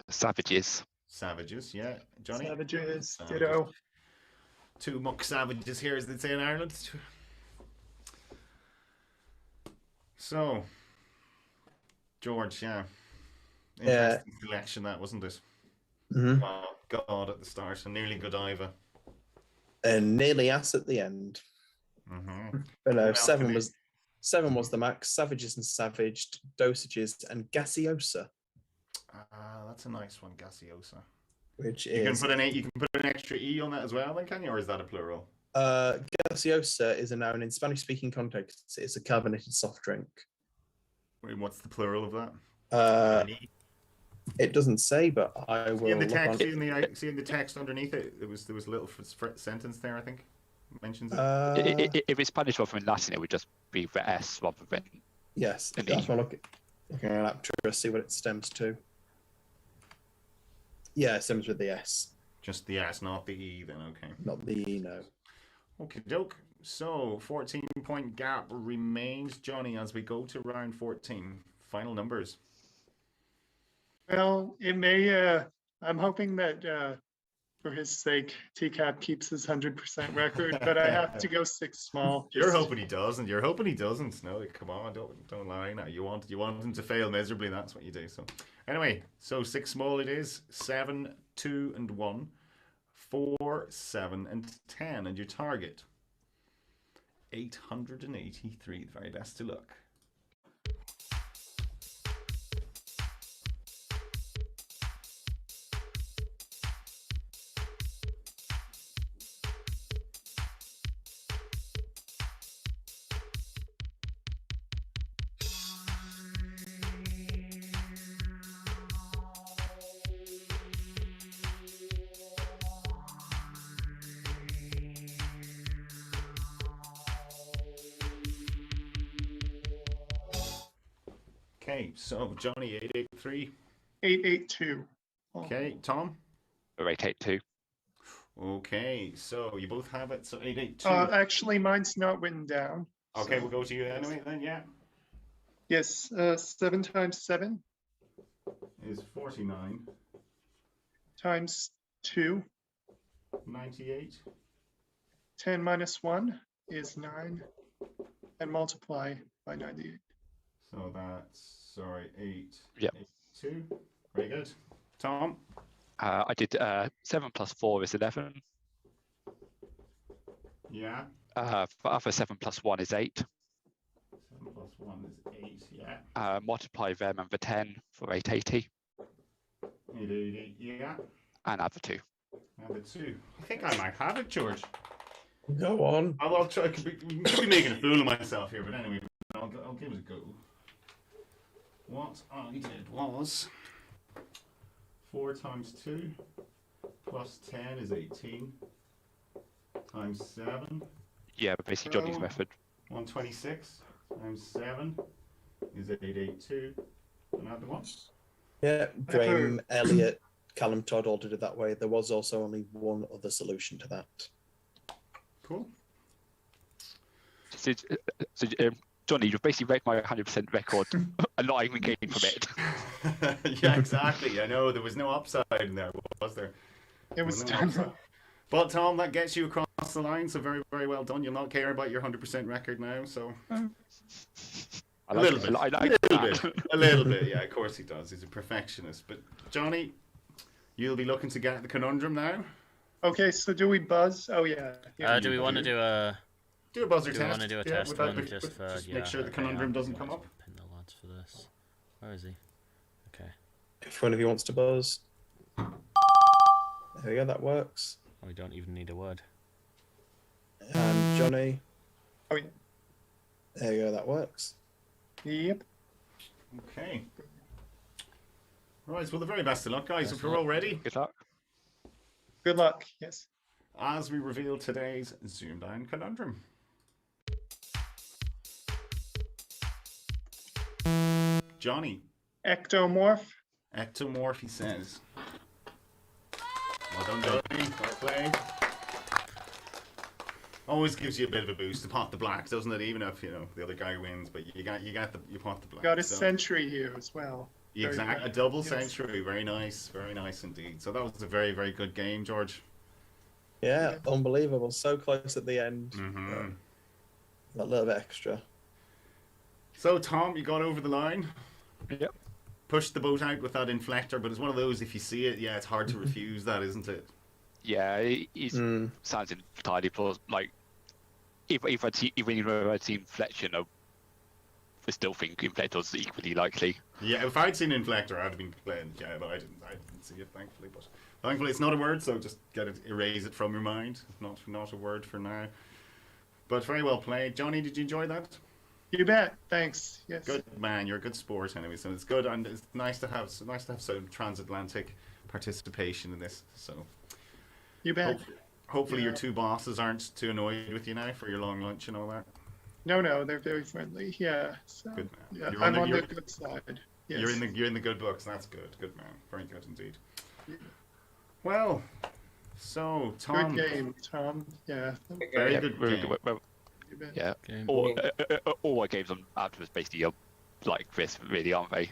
Savages. Savages, yeah. Johnny. Savages. Ditto. 2 muck savages here, as they'd say in Ireland. So, George, yeah. Interesting selection, that, wasn't it? Mm-hmm. Oh, God at the start, and nearly Godiva. And nearly ass at the end. Mm-hmm. But no, 7 was the max. Savages and Savaged, Dosages, and Gaseosa. That's a nice one, Gaseosa. Which you is... can put an extra E on that as well, then, can you? Or is that a plural? Gaseosa is a noun in Spanish-speaking contexts. It's a carbonated soft drink. Wait, what's the plural of that? It doesn't say, but I will. In the text, see in the text underneath it, there was a little sentence there, I think. Mentions it. If it's Spanish rather than Latin, it would just be the S rather than. Yes, that's what looking at an actress, see what it stems to. Yeah, it stems with the S. Just the S, not the E, then, okay. Not the E, no. Okay, doke. So, 14-point gap remains, Johnny, as we go to round 14. Final numbers. Well, it may. I'm hoping that for his sake, TCAP keeps his 100% record, but I have to go 6 small. You're hoping he doesn't. You're hoping he doesn't. No, come on, don't lie now. You want him to fail miserably. That's what you do. So, anyway, so 6 small it is. 7, 2, and 1, 4, 7, and 10, and your target 883. The very best of luck. Okay, so Johnny, 883. 882. Okay, Tom? 882. Okay, so you both have it, so 882. Actually, mine's not written down. Okay, so. we'll go to you anyway then, yeah. Yes, 7 times 7 is 49. Times 2. 98. 10 minus 1 is 9. And multiply by 98. So that's, 8. Yep. 2. Very good. Tom? I did 7 plus 4 is 11. Yeah. For other 7 plus 1 is 8. 7 plus 1 is 8, yeah. Multiply them and the 10 for 880. 880, yeah. And add the 2. Add the 2. I think I might have it, George. Go on. I'll try. I could be making a fool of myself here, but anyway, I'll give it a go. What I did was 4 times 2 plus 10 is 18 times 7. Yeah, basically Johnny's method. 126 times 7 is 882. And add the 1. Yeah, Graham, Elliot, Callum Todd all did it that way. There was also only one other solution to that. Cool. So, Johnny, you've basically wrecked my 100% record and not even gained from it. Yeah, exactly. I know there was no upside in there, was there? It was There no upside. But Tom, that gets you across the line, so very, very well done. You'll not care about your 100% record now, so a little bit. A little bit. Yeah, of course he does. He's a perfectionist. But Johnny, you'll be looking to get the conundrum now. Okay, so do we buzz? Oh yeah. Do we want to do a buzzer do test? we want to do a test one just for just make sure the conundrum doesn't come up. Pin the lads for this. Where is he? Okay. If one of you wants to buzz. There we go, that works. We don't even need a word. And Johnny. Oh yeah. There you go, that works. Yep. Okay. Right, well, the very best of luck, guys. If we're all ready, Good luck. Good luck. Yes. as we reveal today's ZoomDown conundrum. Johnny. Ectomorph. Ectomorph, he says. Well done, Johnny. Well played. Always gives you a bit of a boost to pot the black, doesn't it? Even if the other guy wins, but you pot the black. Got a century here as well. Exactly, a double century. Very nice indeed. So that was a very, very good game, George. Yeah, unbelievable. So close at the end. Mm-hmm. A little bit extra. So Tom, you got over the line. Yep. Pushed the boat out with that inflector, but it's one of those, if you see it, it's hard to refuse that, isn't it? Yeah, he sounds entirely plausible. Like, if I'd seen inflection, I still think inflector was equally likely. Yeah, if I'd seen inflector, I'd have been playing. Yeah, but I didn't see it, thankfully. But thankfully, it's not a word, so just erase it from your mind. Not a word for now. But very well played, Johnny. Did you enjoy that? You bet. Thanks. Yes. Good man. You're a good sport anyway, so it's good, and it's nice to have some transatlantic participation in this. So. You bet. Hopefully your two bosses aren't too annoyed with you now for your long lunch and all that. No, they're very friendly. Yeah. So, good man. Yeah, I'm on the good side. Yes. You're in the good books. That's good. Good man. Very good indeed. Yeah. Well, so Tom. Good game, Tom. Yeah. Very good game. Yeah. All our games on afterwards basically are like this, really, aren't they?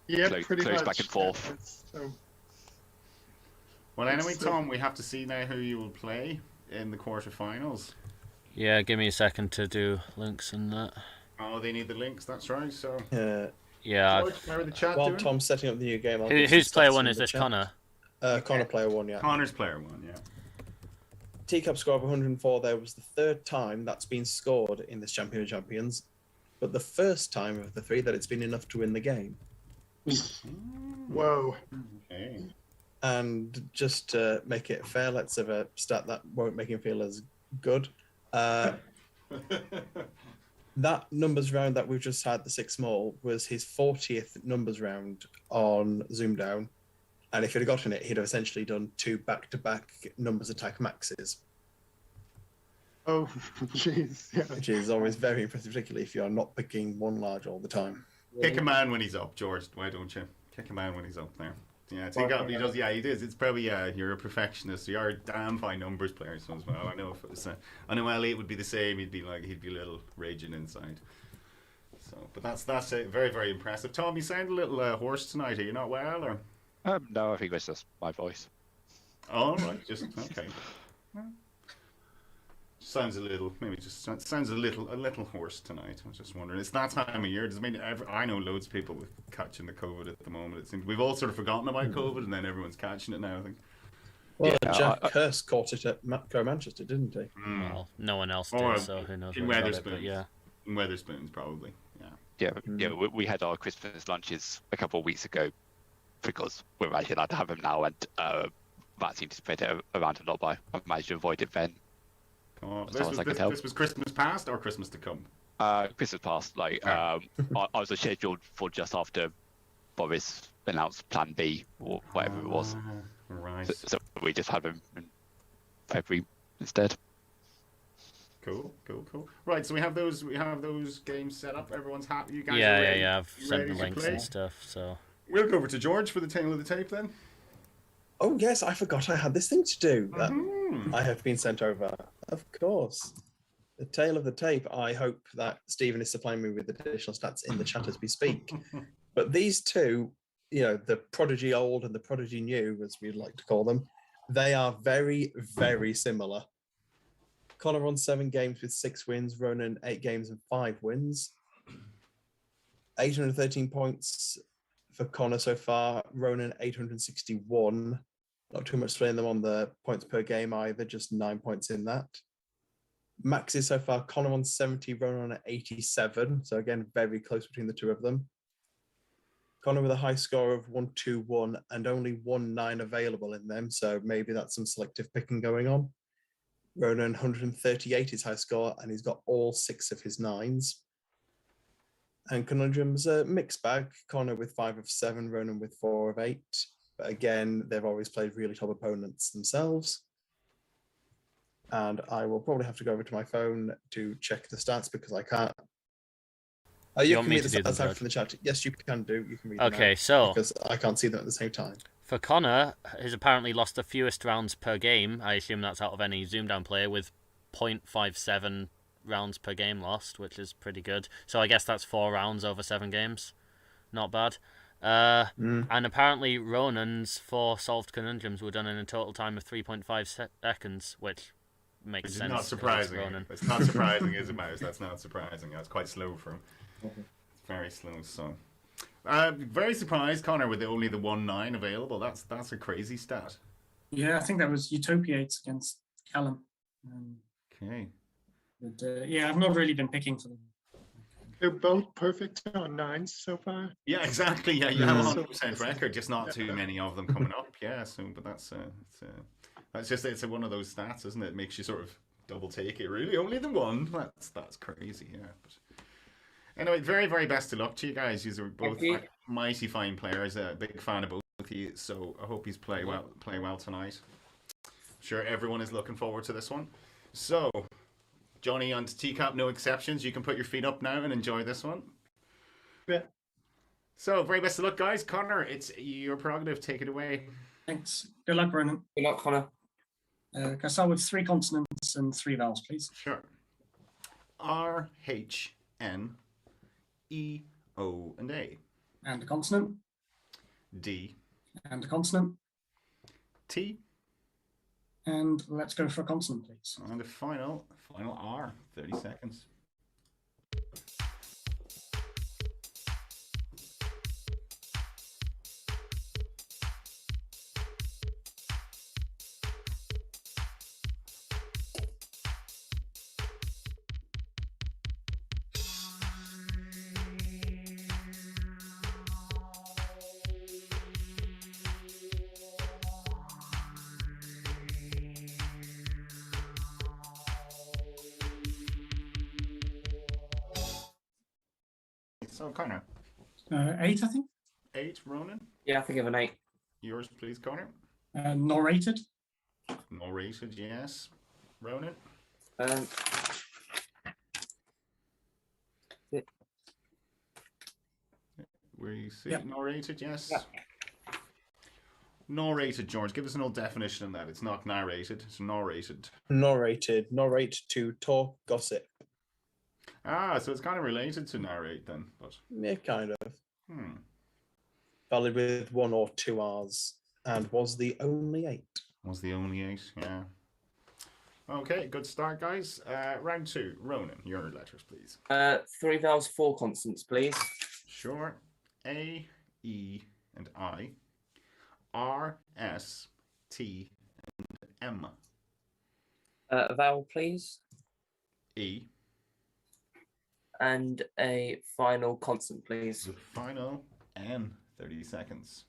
Yeah, pretty close much. Back and forth. So. Well, anyway, Tom, we have to see now who you will play in the quarterfinals. Yeah, give me a second to do links and that. Oh, they need the links. That's right. So. Yeah. George, how are the chat doing? Tom's setting up the new game. Whose player one is this? Connor. Connor player one. Yeah. Connor's player one. Yeah. Teacup score of 104. There was the third time that's been scored in this Champion of Champions, but the first time of the three that it's been enough to win the game. Whoa. Okay. And just to make it fair, let's have a stat that won't make him feel as good. That numbers round that we've just had, the 6 small, was his 40th numbers round on ZoomDown. And if he'd have gotten it, he'd have essentially done 2 back-to-back numbers attack maxes. Oh, jeez. Yeah. Which is always very impressive, particularly if you're not picking one large all the time. Kick a man when he's up, George. Why don't you? Kick a man when he's up there. Yeah, he does. Yeah, he does. It's probably you're a perfectionist. You're a damn fine numbers player so as well. I know if it was, I know Elliot would be the same. He'd be a little raging inside. So, but that's very, very impressive. Tom, you sound a little hoarse tonight. Are you not well or? No, I think it's just my voice. Oh, right, just okay. Sounds a little hoarse tonight. I was just wondering. It's that time of year. Does it mean I know loads of people with catching the COVID at the moment. It seems we've all sort of forgotten about COVID, and then everyone's catching it now. I think. Well, Jack Hurst caught it at Manchester, didn't he? Well, no one else did, so who knows? In Wetherspoons, yeah. In Wetherspoons, probably. Yeah. Yeah. We had our Christmas lunches a couple of weeks ago because we're actually allowed to have them now, and that seemed to spread it around a lot. But I managed to avoid it then. Oh, this was Christmas past or Christmas to come? Christmas past. Like I was scheduled for just after Boris announced Plan B or whatever it was. Right. So we just had them in February instead. Cool. Right, so we have those games set up. Everyone's happy. You guys are ready? Yeah. I've sent the links and stuff. So we'll go over to George for the tail of the tape then. Oh yes, I forgot I had this thing to do. I have been sent over. Of course. The tale of the tape. I hope that Stephen is supplying me with additional stats in the chat as we speak. But these two, the prodigy old and the prodigy new, as we'd like to call them, they are very, very similar. Conor on 7 games with 6 wins, Ronan 8 games and 5 wins. 813 points for Conor so far, Ronan 861. Not too much swaying them on the points per game either, just 9 points in that. Maxes so far, Conor on 70, Ronan on 87. So again, very close between the two of them. Conor with a high score of 121 and only 1-9 available in them. So maybe that's some selective picking going on. Ronan 138 is high score and he's got all 6 of his 9s. And Conundrum's a mixed bag. Conor with 5 of 7, Ronan with 4 of 8. But again, they've always played really top opponents themselves. And I will probably have to go over to my phone to check the stats because I can't. Oh, you can read the stats out from the chat. Yes, you can do. You can read them out so because I can't see them at the same time. For Conor, he's apparently lost the fewest rounds per game. I assume that's out of any ZoomDown player with 0.57 rounds per game lost, which is pretty good. So I guess that's 4 rounds over 7 games. Not bad. And apparently Ronan's 4 solved conundrums were done in a total time of 3.5 seconds, which makes sense. It's not surprising. It's not surprising, is it, Mouse? That's not surprising. That's quite slow for him. It's very slow. So, very surprised, Conor, with only the 1-9 available. That's a crazy stat. Yeah, I think that was Utopiates against Callum. Okay. But, yeah, I've not really been picking for them. They're both perfect on 9s so far. Yeah, exactly. Yeah, you have a 100% record, just not too many of them coming up. Yeah, so but that's just it's one of those stats, isn't it? It makes you sort of double take it. Really, only the 1. That's crazy. Yeah. But anyway, very, very best of luck to you guys. You are both mighty fine players. A big fan of both of you. So I hope he's play well tonight. I'm sure everyone is looking forward to this one. So, Johnny and Teacup, no exceptions. You can put your feet up now and enjoy this one. Yeah. So, very best of luck, guys. Conor, it's your prerogative. Take it away. Thanks. Good luck, Ronan. Good luck, Conor. Can I start with 3 consonants and 3 vowels, please? Sure. R, H, N, E, O, and A. And a consonant. D. And a consonant. T. And let's go for a consonant, please. And the final R. 30 seconds. So, Conor. 8, I think. 8, Ronan. Yeah, I think of an 8. Yours, please, Conor. Narrated. Narrated, yes. Ronan. Where you see narrated, yes. Yeah. Narrated, George. Give us an old definition of that. It's not narrated, it's narrated. Narrated. Narrate to talk, gossip. Ah, so it's kind of related to narrate then, but Yeah, kind of. Valid with 1 or 2 R's and was the only 8. Was the only 8, yeah. Okay, good start, guys. Round 2. Ronan, your letters, please. 3 vowels, 4 consonants, please. Sure. A, E, and I. R, S, T, and M. A vowel, please. E. And a final consonant, please. The final N. 30 seconds.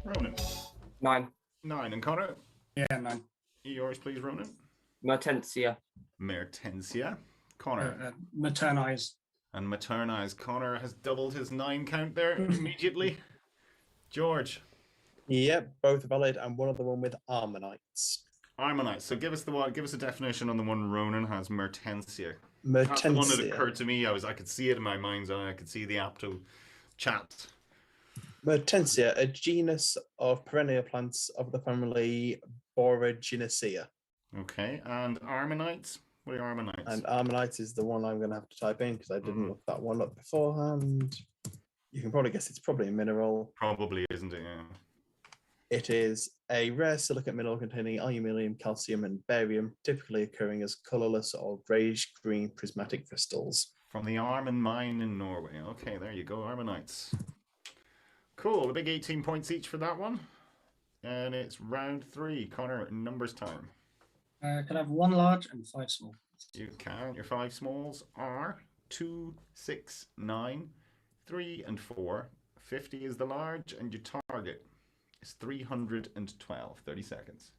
Ronan. 9. 9. And Conor? Yeah, 9. Yours, please, Ronan. Mertensia. Mertensia. Conor. Maternize. And Maternize. Conor has doubled his 9 count there immediately. George. Yep, both valid, and one other one with Armonites. Armonites. So give us a definition on the one Ronan has, Mertensia. Mertensia. That's the one that occurred to me. I could see it in my mind's eye. I could see the apto chat. Mertensia, a genus of perennial plants of the family Boraginaceae. Okay, and Armonites? What are Armonites? And Armonites is the one I'm going to have to type in because I didn't look that one up beforehand. You can probably guess it's probably a mineral. Probably, isn't it? Yeah. It is a rare silicate mineral containing aluminium, calcium, and barium, typically occurring as colourless or greyish-green prismatic crystals. From the Armon mine in Norway. Okay, there you go, Armonites. Cool, a big 18 points each for that one. And it's round 3. Conor, numbers time. Can I have 1 large and 5 small? You can. Your 5 smalls are 2, 6, 9, 3, and 4. 50 is the large, and your target is 312. 30 seconds.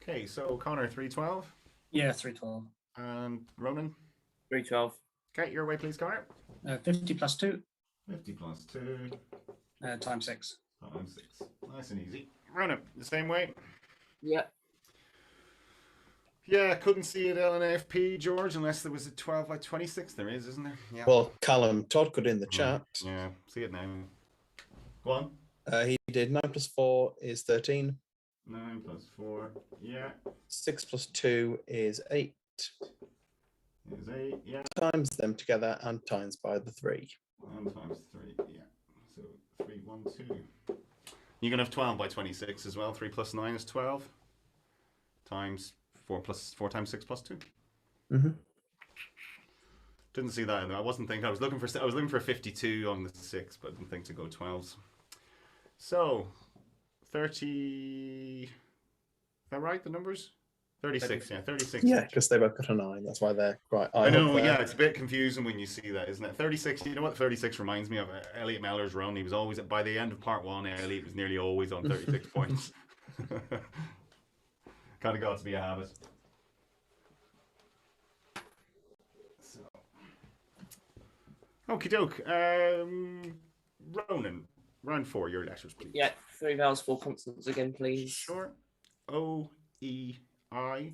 Okay, so Conor, 312. Yeah, 312. And Ronan? 312. Okay, your way, please, Conor. 50 plus 2. 50 plus 2. Times 6. Times 6. Nice and easy. Ronan, the same way? Yeah. Yeah, couldn't see it on FP, George, unless there was a 12 by 26. There is, isn't there? Yeah. Well, Callum Todd got in the chat. Yeah, see it now. Go on. He did 9 plus 4 is 13. 9 plus 4, yeah. 6 plus 2 is 8. Is 8, yeah. Times them together and times by the 3. 1 times 3, yeah. So 3, 1, 2. You can have 12 by 26 as well. 3 plus 9 is 12. Times 4 times 6 plus 2. Mm-hmm. Didn't see that. I wasn't thinking. I was looking for 52 on the 6, but I didn't think to go 12s. So 30. Is that right? The numbers? 36. Yeah, 36. Yeah, because they both got a 9. That's why they're quite. I know. Yeah, it's a bit confusing when you see that, isn't it? 36. You know what 36 reminds me of? Elliot Mellor's run. He was always by the end of part 1. Elliot was nearly always on 36 points. Kind of got to be a habit. So, okie doke. Ronan, round 4. Your letters, please. Yeah, 3 vowels, 4 consonants again, please. Sure. O, E, I,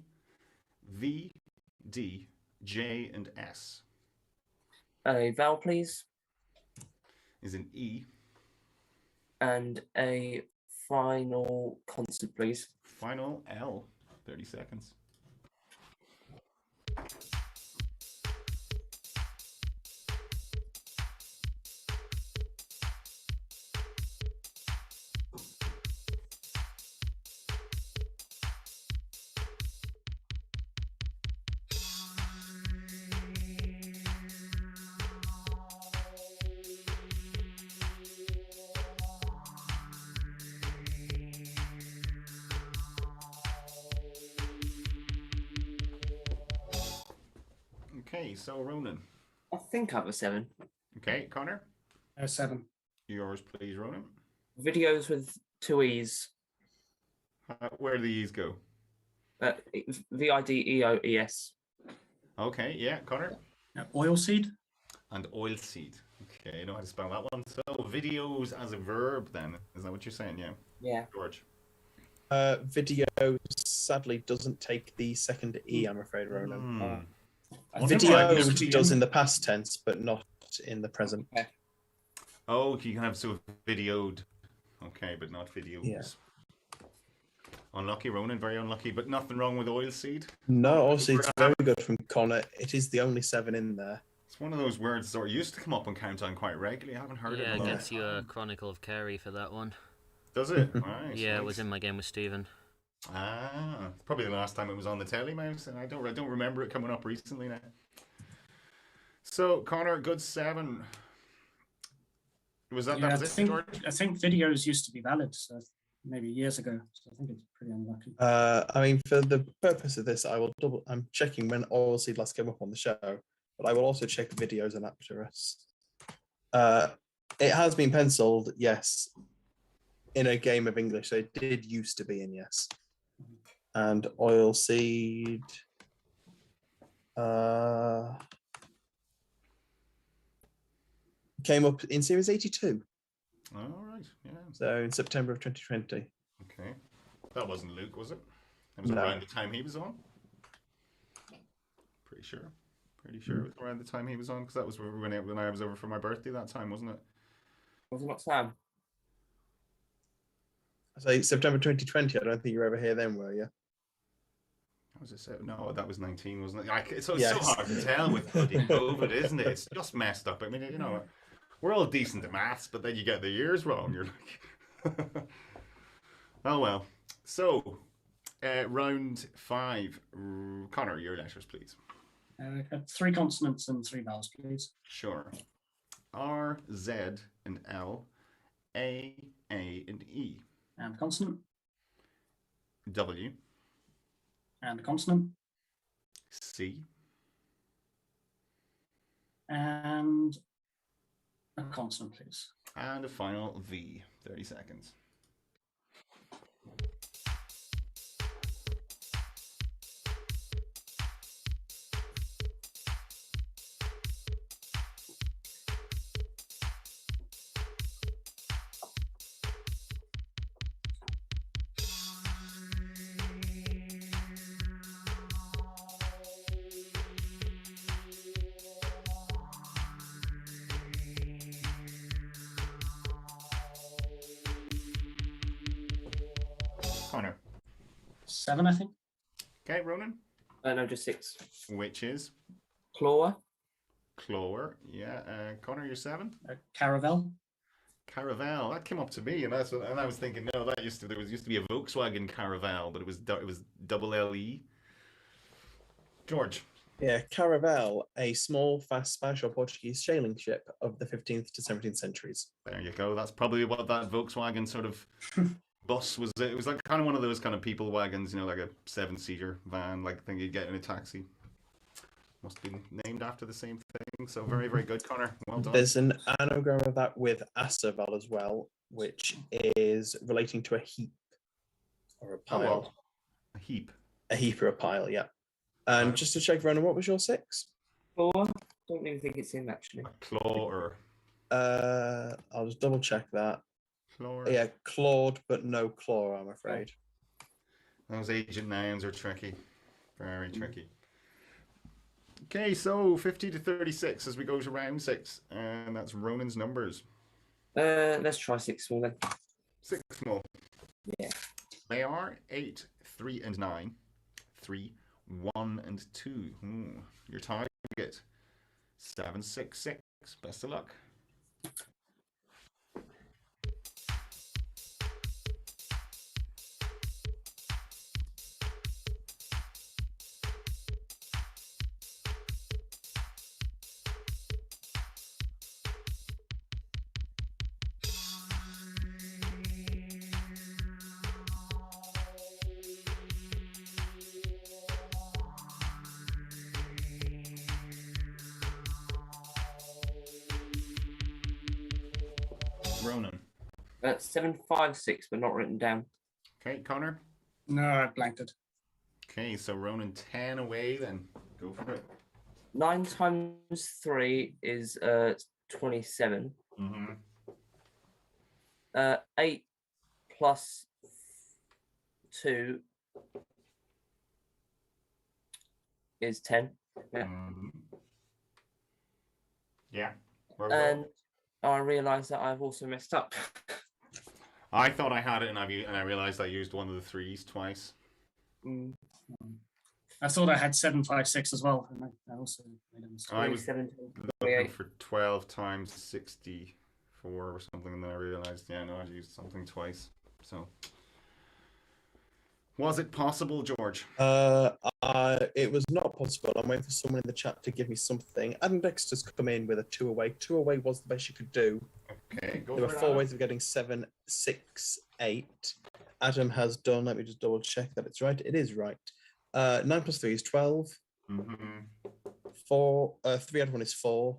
V, D, J, and S. A vowel, please. Is an E. And a final consonant, please. Final L. 30 seconds. Okay, so Ronan. I think I have a 7. Okay, Conor. 7. Yours, please, Ronan. Videos with 2 E's. Where do the E's go? Videoes. Okay, yeah, Conor. Oilseed. And oilseed. Okay, I know how to spell that one. So videos as a verb, then. Is that what you're saying? Yeah. Yeah. George. Video sadly doesn't take the second E, I'm afraid, Ronan. Video does in the past tense, but not in the present. Okay. Oh, you can have videoed. Okay, but not videos. Yeah. Unlucky, Ronan, very unlucky, but nothing wrong with oilseed. No, obviously it's very good from Connor. It is the only 7 in there. It's one of those words that used to come up on Countdown quite regularly. I haven't heard it. Yeah, it gets you a Chronicle of Kerry for that one. Does it? Nice. Yeah, it nice. was in my game with Stephen. Ah, probably the last time it was on the telly, mouse, and I don't remember it coming up recently now. So Connor, good 7. Was that Yeah, that was it, George? I think videos used to be valid, so maybe years ago. So I think it's pretty unlucky. I mean, for the purpose of this, I'm checking when Oil Seed last came up on the show, but I will also check videos on Apterus. It has been penciled, yes, in a game of English. So it did used to be in, yes. And Oil Seed. Came up in Series 82. All right, yeah. So in September of 2020. Okay. That wasn't Luke, was it? It was No. around the time he was on. Pretty sure it was around the time he was on, because that was when I was over for my birthday that time, wasn't it? Was it not Sam? So September 2020. I don't think you were ever here then, were you? Was it? No, that was 19, wasn't it? It's so Yes. hard to tell with bloody COVID, isn't it? It's just messed up. I mean, you know, we're all decent at maths, but then you get the years wrong. You're like, oh well. So, round 5. Connor, your letters, please. 3 consonants and 3 vowels, please. Sure. R, Z, and L, A, and E. And consonant. W, And consonant. C, And a consonant, please. and a final V. 30 seconds. Connor. 7, I think. Okay, Ronan. No, just 6. Which is Claw. Clower. Yeah. Connor, you're 7. Caravel. Caravel. That came up to me, and I was thinking, no, there used to be a Volkswagen Caravel, but it was double LE. George. Yeah, Caravel, a small, fast Spanish or Portuguese sailing ship of the 15th to 17th centuries. There you go. That's probably what that Volkswagen sort of bus was. It was like kind of one of those kind of people wagons, you know, like a 7-seater van, like thing you get in a taxi. Must be named after the same thing. So very, very good, Connor. Well done. There's an anagram of that with Asterval as well, which is relating to a heap or a pile. Oh, well. A heap. A heap or a pile, yeah. And just to check, Ronan, what was your 6? Claw. Don't even think it's him, actually. A claw. I'll just double check that. Claw. Yeah, clawed, but no claw, I'm afraid. Those agent nouns are tricky. Very tricky. Okay, so 50 to 36 as we go to round 6. And that's Ronan's numbers. Let's try 6 small then. 6 small. Yeah. They are 8, 3, and 9. 3, 1, and 2. Your target 7, 6, 6. Best of luck. Ronan. 7, 5, 6, but not written down. Okay, Connor. No, I blanked it. Okay, so Ronan 10 away then. Go for it. 9 times 3 is 27. 8 plus 2 is 10. Yeah. Yeah. And I realised that I've also messed up. I thought I had it, and I realized I used one of the 3s twice. I thought I had 7, 5, 6 as well. And I also made a mistake. I was 27, looking 28. for 12 times 64 or something, and then I realized, yeah, no, I used something twice. So, was it possible, George? It was not possible. I'm waiting for someone in the chat to give me something. Adam Dexter's come in with a 2 away. 2 away was the best you could do. Okay, go There for were it, 4 Adam. ways of getting 7, 6, 8. Adam has done. Let me just double check that it's right. It is right. 9 plus 3 is 12. Mm-hmm. 3 out of 1 is 4.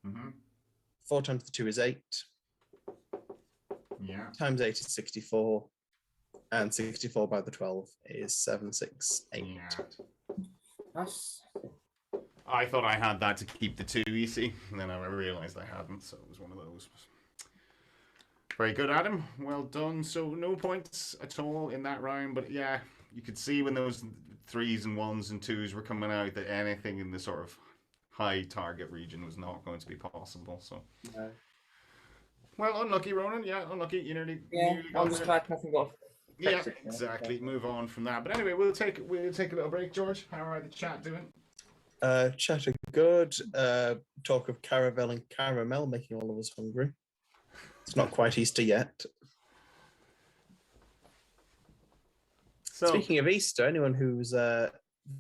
Mm-hmm. 4 times the 2 is 8. Yeah. Times 8 is 64. And 64 by the 12 is 768. Yeah. That's I thought I had that to keep the 2, you see, and then I realised I hadn't, so it was one of those. Very good, Adam. Well done. So no points at all in that round, but yeah, you could see when those 3s and 1s and 2s were coming out that anything in the sort of high target region was not going to be possible. So, No. well, unlucky, Ronan. Yeah, unlucky. You nearly I'm got just there. glad nothing got Yeah, affected there. exactly. Move on from that. But anyway, we'll take a little break, George. How are the chat doing? Chat are good. Talk of caravel and caramel making all of us hungry. It's not quite Easter yet. So, Speaking of Easter, anyone who's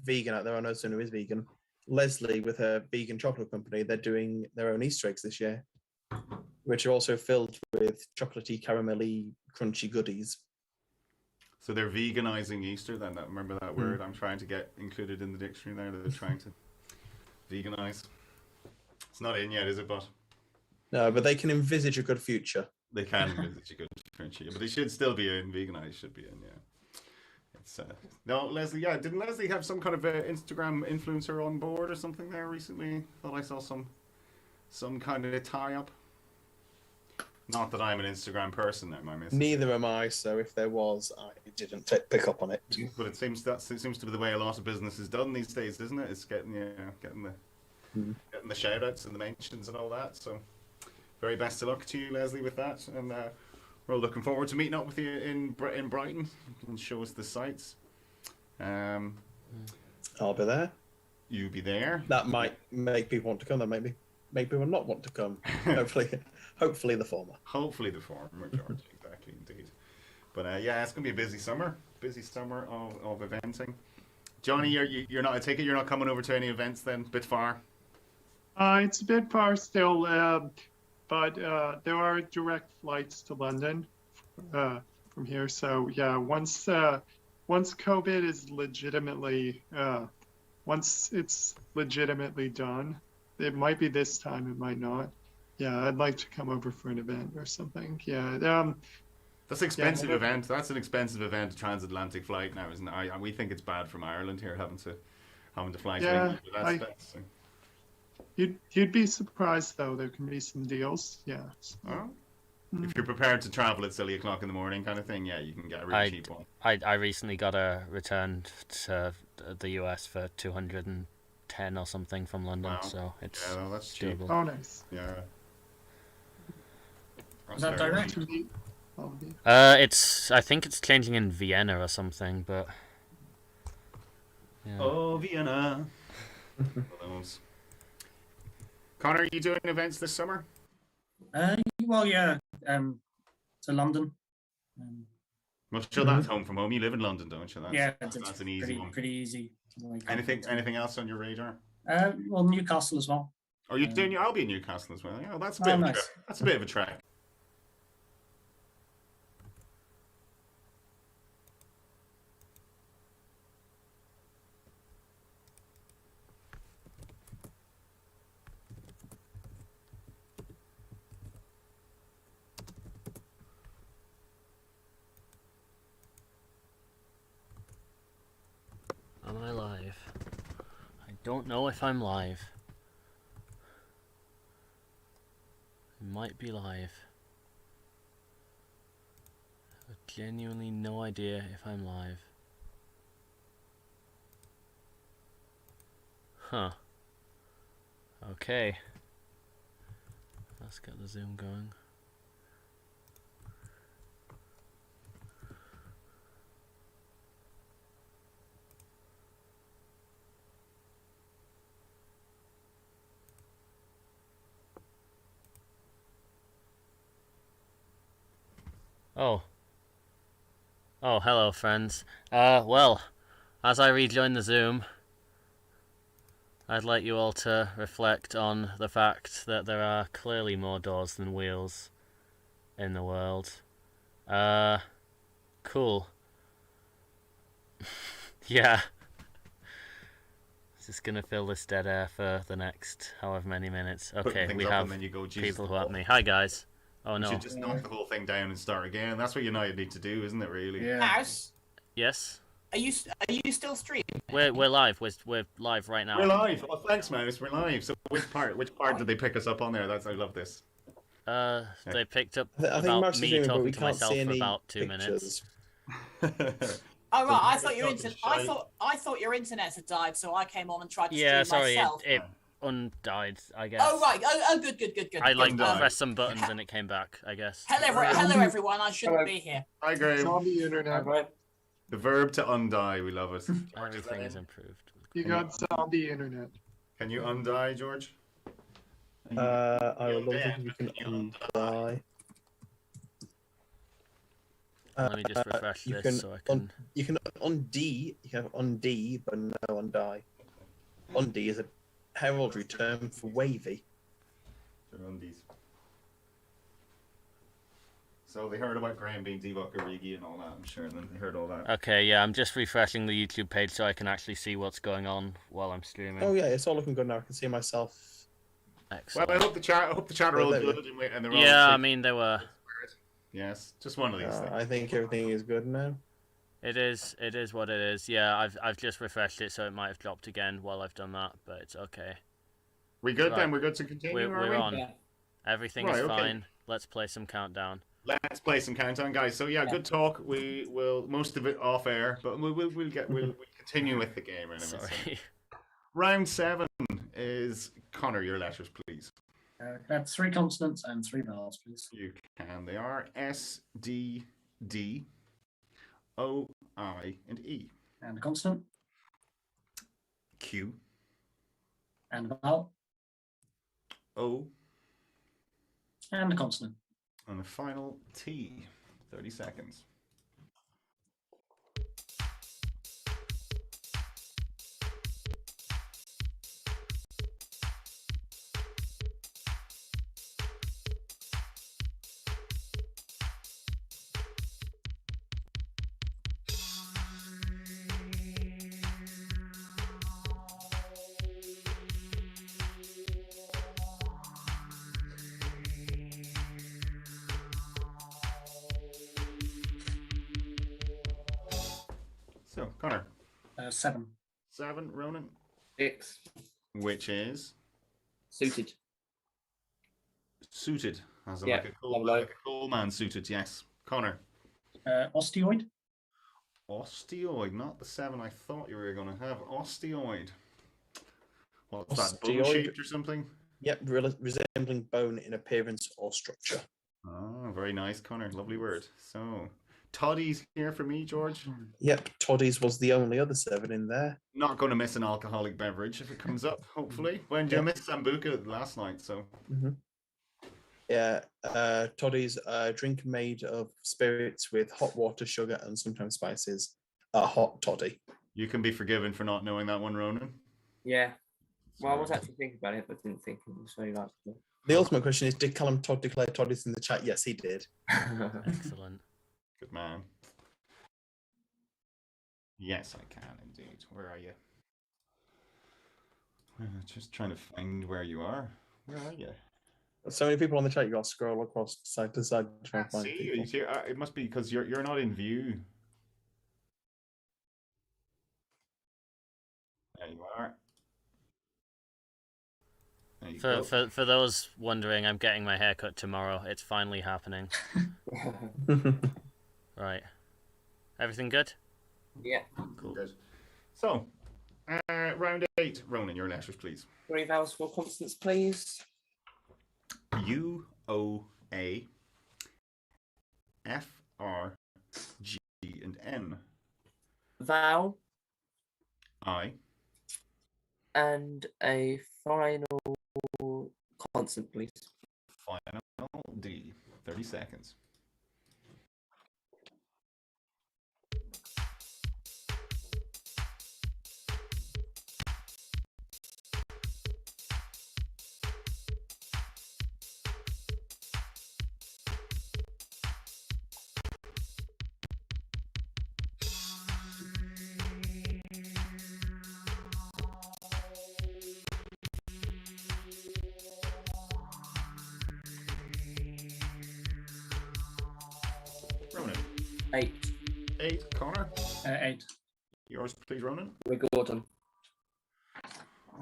vegan out there, I know someone who is vegan. Leslie with her vegan chocolate company, they're doing their own Easter eggs this year, which are also filled with chocolatey, caramelly, crunchy goodies. so they're veganizing Easter then. Remember that word I'm trying to get included in the dictionary there? They're trying to veganize. It's not in yet, is it, but? No, but they can envisage a good future. They can envisage a good future, but they should still be in. Veganized should be in, yeah. It's no, Leslie. Yeah, didn't Leslie have some kind of Instagram influencer on board or something there recently? Thought I saw some kind of tie-up. Not that I'm an Instagram person, am I missing? Neither am I, so if there was, I didn't pick up on it. But it seems to be the way a lot of business is done these days, isn't it? It's getting the shout outs and the mentions and all that. So very best of luck to you, Leslie, with that. And we're looking forward to meeting up with you in Brighton. You can show us the sights. I'll be there. You be there. That might make people want to come. That might make people not want to come. Hopefully the former. Hopefully the former, George. Exactly, indeed. But yeah, it's going to be a busy summer. Busy summer of eventing. Johnny, you're not. I take it you're not coming over to any events then. Bit far. It's a bit far still, but there are direct flights to London from here. So yeah, once COVID is legitimately, once it's legitimately done, it might be this time, it might not. Yeah, I'd like to come over for an event or something. Yeah. That's an expensive event. That's an expensive event, a transatlantic flight now, isn't it? We think it's bad from Ireland here having to fly to England. But that's You'd be surprised though. There can be some deals. Yeah. So. Oh? If you're prepared to travel at silly o'clock in the morning, kind of thing, yeah, you can get a really cheap one. I recently got a return to the US for 210 or something from London, Wow. So it's that's cheap. doable. Oh, nice. Yeah. Is that direct? I think it's changing in Vienna or something, but yeah. Oh, Vienna. Connor, are you doing events this summer? Well, yeah. To London. Well, sure, that's home from home. You live in London, don't you? That's an easy one. Pretty easy. Anything else on your radar? Well, Newcastle as well. Oh, you're doing? I'll be in Newcastle as well. Yeah, that's a bit of a trek. That's a bit of a trek. Am I live? I don't know if I'm live. I might be live. I have genuinely no idea if I'm live. Huh. Okay. Let's get the Zoom going. Oh. Oh, hello, friends. Well, as I rejoin the Zoom, I'd like you all to reflect on the fact that there are clearly more doors than wheels in the world. Cool. Yeah. Just gonna fill this dead air for the next however many minutes. Okay, we have people who at me. Hi, guys. Oh, no. You should just knock the whole thing down and start again. That's what United need to do, isn't it, really? Yeah. House, Yes? are you still streaming? We're live. We're live right now. We're live. Oh, thanks, Mouse. We're live. So which part did they pick us up on there? I love this. They picked up I think about Max is me doing, but talking we to can't myself see for any about 2 minutes. pictures. Oh right, I thought your internet had died, so I came on and tried to Yeah, stream sorry, myself. it undied, I guess. Oh right, oh good. I like Undied. pressed some buttons and it came back, I guess. Hello everyone, I shouldn't be here. Hi, Graham. Zombie internet. Right. The verb to undie. We love it. Everything is improved. You got zombie internet. Can you undie, George? I would love it if you can undie. Let me just refresh you this can so I can... You can undi, you have undi, but no undie. Undi is a heraldry term for wavy. They're undies. So they heard about Graham being Divock Origi and all that, I'm sure. Then they heard all that. Okay, yeah, I'm just refreshing the YouTube page so I can actually see what's going on while I'm streaming. Oh yeah, it's all looking good now. I can see myself. Excellent. Well, I hope the chat are all Well, good and they're all Yeah, I safe. mean, they were... Yes, just one of these things. I think everything is good now. It is what it is. Yeah, I've just refreshed it, so it might have dropped again while I've done that, but it's okay. We good Right. then? We're good to continue, We're on. Yeah. Everything Right, is okay. fine. Let's play some countdown. Let's play some countdown, guys. So yeah, good talk. We will most of it off air, but we'll continue with the game in a minute. Sorry. Round 7 is Connor. Your letters, please. Can I have 3 consonants and 3 vowels, please? You can. They are S, D, D, O, I, and E. And a consonant Q, and a vowel O, and a consonant. and the final T. 30 seconds. So, Connor. 7. 7, Ronan. 6. Which is Suited. suited. As in Yeah, like a coal man suited, yes. Connor. Osteoid. Osteoid, not the 7 I thought you were going to have. Osteoid. What's that, Osteoid. bone-shaped or something? Yep, resembling bone in appearance or structure. Oh, very nice, Connor. Lovely word. So, toddies here for me, George. Yep, Toddy's was the only other 7 in there. Not going to miss an alcoholic beverage if it comes up, hopefully. When you missed Sambuca last night, so. Mm-hmm. Yeah, Toddy's a drink made of spirits with hot water, sugar, and sometimes spices. A hot toddy. You can be forgiven for not knowing that one, Ronan. Yeah. Well, I was actually thinking about it, but didn't think it was very likely. The ultimate question is, did Callum Todd declare Toddy's in the chat? Yes, he did. Excellent. Good man. Yes, I can indeed. Where are you? Just trying to find where you are. Where are you? So many people on the chat, you got to scroll across side to side to try and Can't find see you. people. You see, it must be because you're not in view. There you are. There you go. For those wondering, I'm getting my hair cut tomorrow. It's finally happening. Right. Everything good? Yeah. Cool. Good. So, round 8, Ronan, your letters, please. 3 vowels, 4 consonants, please. U, O, A, F, R, G, and N. Vowel I, and a final consonant, please. final D. 30 seconds. 8. 8, Connor. 8. Yours, please, Ronan. Gordon.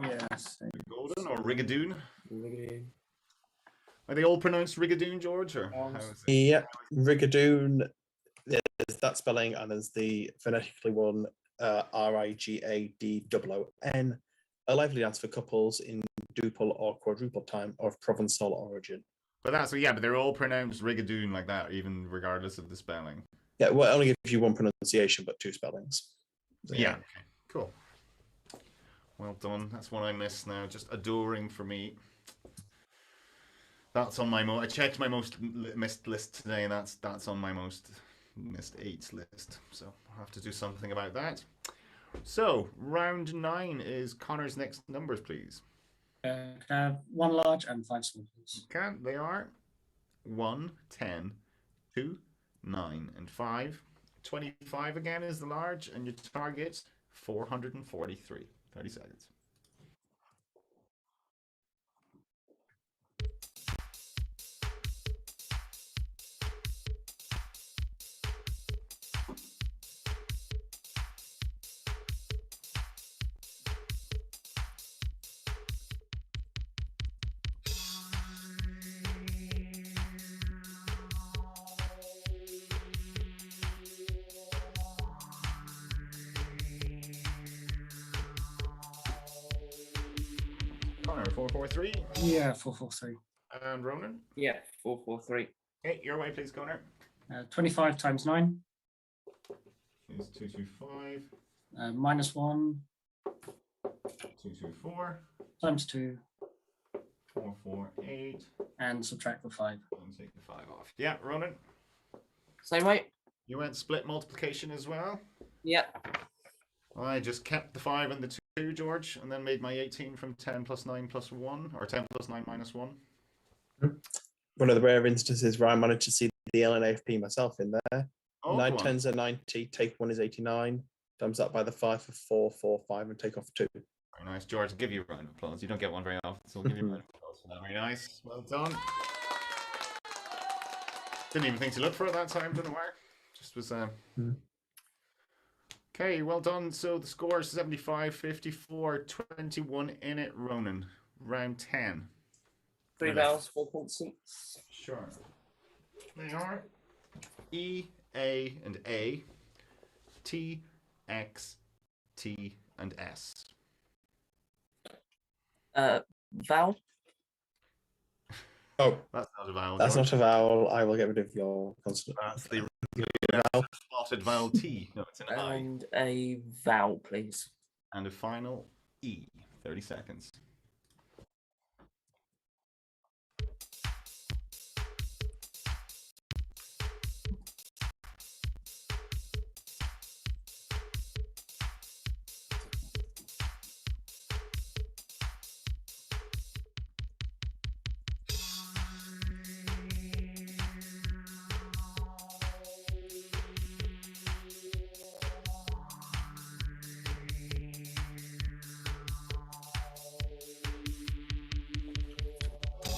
Yes. Golden or Rigadoon? Rigadoon. Are they all pronounced Rigadoon, George? Or how is it? Yeah, Rigadoon. There's that spelling, and there's the phonetically one Rigadoon. A lively dance for couples in duple or quadruple time of Provençal origin. But they're all pronounced Rigadoon like that, even regardless of the spelling. Yeah, well, it only gives you one pronunciation, but 2 spellings. So, Yeah. Okay. Cool. Well done. That's one I missed now. Just adoring for me. That's on my I checked my most missed list today, and that's on my most missed 8s list. So I'll have to do something about that. So round 9 is Connor's next numbers, please. Can I have 1 large and 5 small, please? Can they are 1, 10, 2, 9, and 5. 25 again is the large, and your target 443. 30 seconds. Connor, 443. Yeah, 443. And Ronan? Yeah, 443. Okay, your way, please, Connor. 25 times 9. Is 225. Minus 1 224. times 2. 448. And subtract the 5. And take the 5 off. Yeah, Ronan? Same way? You went split multiplication as well? Yeah. I just kept the 5 and the 2, George, and then made my 18 from 10 plus 9 plus 1, or 10 plus 9 minus 1. One of the rare instances where I managed to see the LNAFP myself in there. Oh, 9 go on. tens are 90, take 1 is 89, times that by the 5 for 4, 4, 5, and take off 2. Very nice, George. I'll give you a round of applause. You don't get one very often, so I'll give you a round of applause for that. Very nice. Well done. Didn't even think to look for it that time. Don't know where. Just was. Okay, well done. So the score is 75, 54, 21 in it, Ronan. Round 10. 3 vowels, 4 consonants. Sure. They are E, A, and A, T, X, T, and S. Vowel. Oh, That's not a vowel. that's George. not a vowel. I will get rid of your consonant. That's the Vowel. spotted vowel T. No, it's an I. And a vowel, please. And a final E. 30 seconds.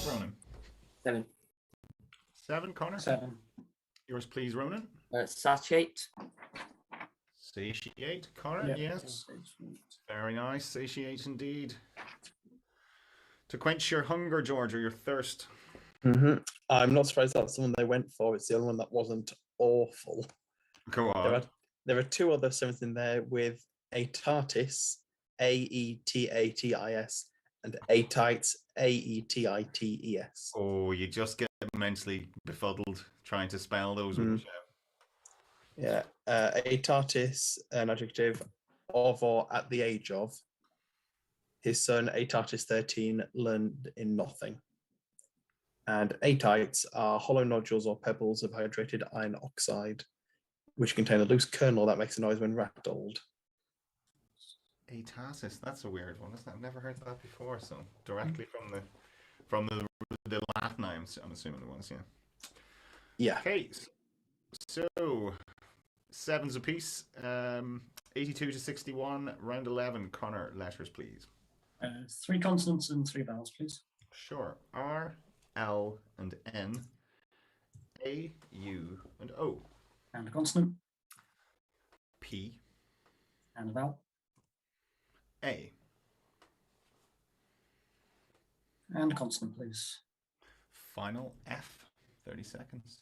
Ronan. 7. 7, Connor. 7. Yours, please, Ronan. Satiate. Satiate, Connor. Yeah. Yes. Very nice. Satiate indeed. To quench your hunger, George, or your thirst. I'm not surprised that's the one they went for. It's the only one that wasn't awful. Go on. There are 2 other sevens in there with Aetatis, Aetatis, and Aetites, Aetites. Oh, you just get immensely befuddled trying to spell those words out. Yeah, Aetatis, an adjective of or at the age of. His son, Aetatis 13, learned in nothing. And Aetites are hollow nodules or pebbles of hydrated iron oxide, which contain a loose kernel that makes a noise when rattled. Aetasis, that's a weird one, isn't it? I've never heard that before. So directly from the Latin, I'm assuming it was, yeah. Yeah. Okay, so 7s apiece. 82 to 61. Round 11. Connor, letters, please. 3 consonants and 3 vowels, please. Sure. R, L, and N. A, U, and O. And a consonant. P. And a vowel. A. And a consonant, please. Final F. 30 seconds.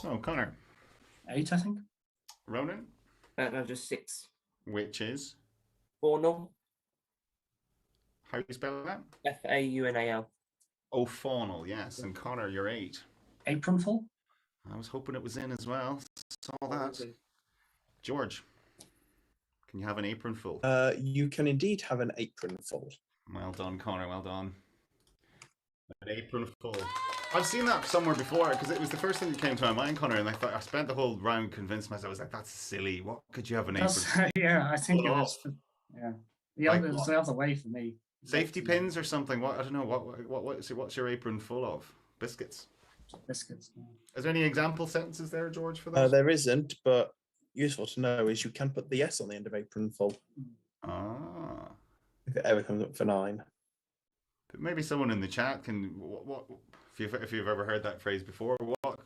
Oh, Connor. 8, I think. Ronan, No, just 6. which is, Faunal. how do you spell that? Faunal. Oh, faunal, yes. And Connor, you're 8. Apronful. I was hoping it was in as well. Saw that. George, can you have an apron full? You can indeed have an apron full. Well done, Connor. Well done. An apron full. I've seen that somewhere before because it was the first thing that came to my mind, Connor, and I spent the whole round convincing myself. I was like, "That's silly. What could you have an apron?" Yeah, I think it was. Yeah, the Like other, it's the other way for me. Safety pins or something. What I don't know. What's your apron full of? Biscuits. Biscuits. Yeah. Is there any example sentences there, George, for those? There isn't, but useful to know is you can put the S on the end of apron full Ah. if it ever comes up for 9. But maybe someone in the chat can. What if you've ever heard that phrase before?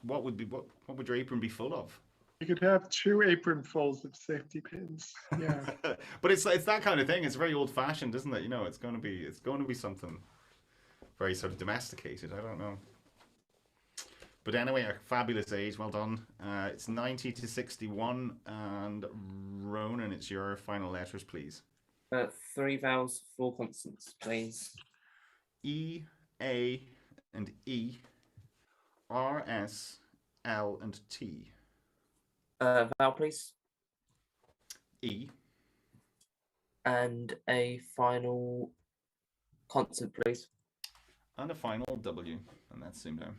What would your apron be full of? You could have 2 apronfuls of safety pins. Yeah. But it's that kind of thing. It's very old fashioned, isn't it? You know, it's going to be something very sort of domesticated. I don't know. But anyway, a fabulous age. Well done. It's 90 to 61. And Ronan, it's your final letters, please. 3 vowels, 4 consonants, please. E, A, and E, R, S, L, and T. Vowel, please. E. And a final consonant, please. And a final W. And that's ZoomDown.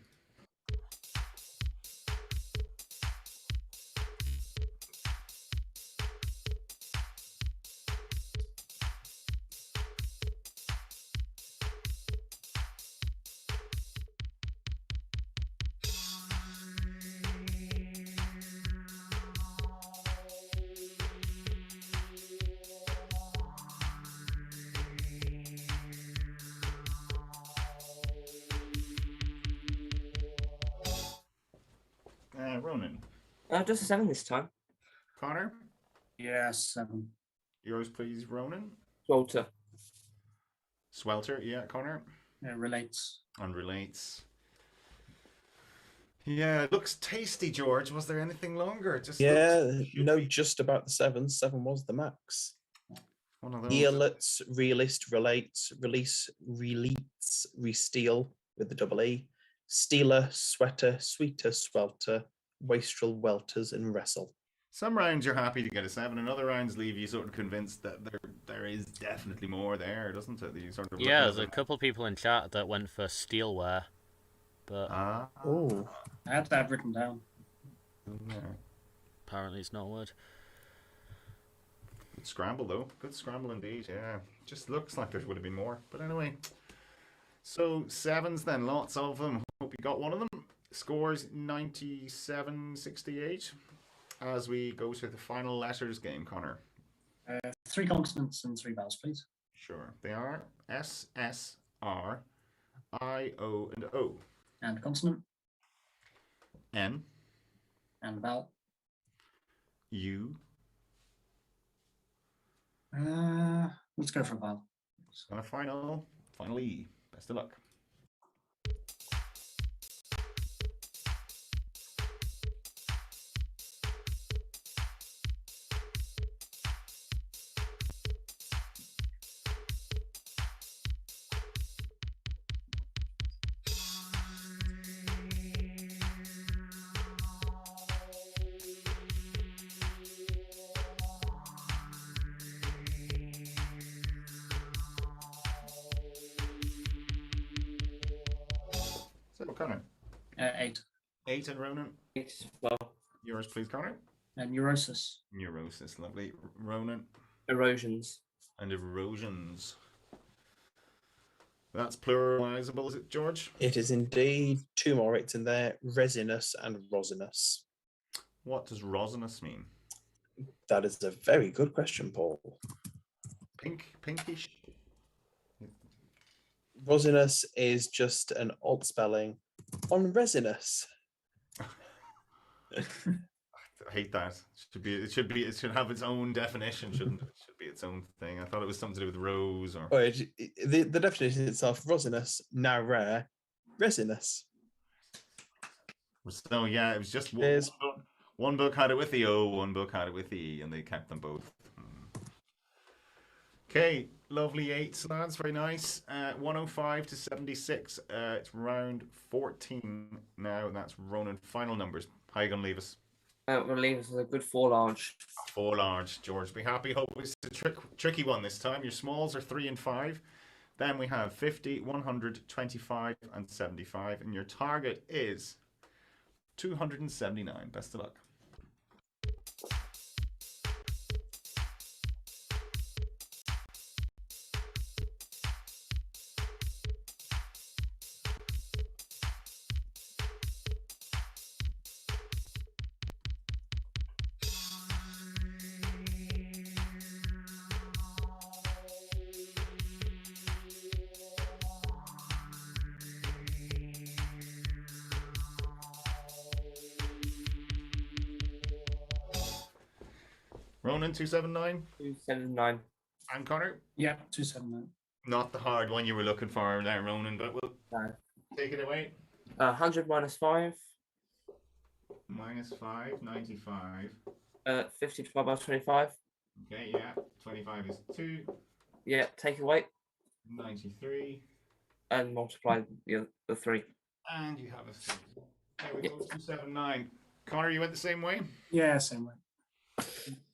Ronan. Just a 7 this time. Connor, Yeah, 7. yours please, Ronan. Walter. Swelter, yeah, Connor. Yeah, relates. And relates. Yeah, it looks tasty, George. Was there anything longer? It just Just about the 7. 7 was the max. one of those. Eelets, realist, relates, release, relates, resteal with the double E, stealer, sweater, sweeter, swelter, wastrel, welters, and wrestle. Some rounds you're happy to get a 7, and other rounds leave you sort of convinced that there is definitely more there, doesn't it? That you sort of there's a couple people in chat that went for steelware, but oh, I had that written down. Yeah. Apparently it's not a word. Good scramble though. Good scramble indeed. Yeah, just looks like there would have been more. But anyway, so 7s then, lots of them. Hope you got one of them. Scores 97-68. As we go to the final letters game, Connor. 3 consonants and 3 vowels, please. Sure. They are S, S, R, I, O, and O. And a consonant. N. And a vowel. U. Let's go for a vowel. And a final E. Best of luck. So, Connor. 8. 8 and Ronan. 8 as well. Yours, please, Conor. And neurosis. Neurosis, lovely. Ronan. Erosions. And erosions. That's pluralizable, is it, George? It is indeed. 2 more 8s in there. Resinous and rosinous. What does rosinous mean? That is a very good question, Paul. Pinkish? Rosinous is just an odd spelling on resinous. I hate that. It should have its own definition, shouldn't it? It should be its own thing. I thought it was something to do with rose or. Oh, the definition itself: rosinous, now rare, resinous. So yeah, it was just one book had it with the O, one book had it with the E, and they kept them both. Okay, lovely 8s, lads. Very nice. 105 to 76. It's round 14 now, and that's Ronan. Final numbers. How are you going to leave us? We're going to leave us with a good 4 large. 4 large, George. Be happy. Hope it's a tricky one this time. Your smalls are 3 and 5. Then we have 50, 100, 25, and 75. And your target is 279. Best of luck. Ronan, 279. 279. And Conor? Yeah, 279. Not the hard one you were looking for there, Ronan, but we'll take it away. 100 minus 5. Minus 5, 95. 50 divided by 25. Okay, yeah. 25 is 2. Yeah, take away. 93. And multiply the 3. And you have a 3. There we go, 279. Conor, you went the same way? Yeah, same way.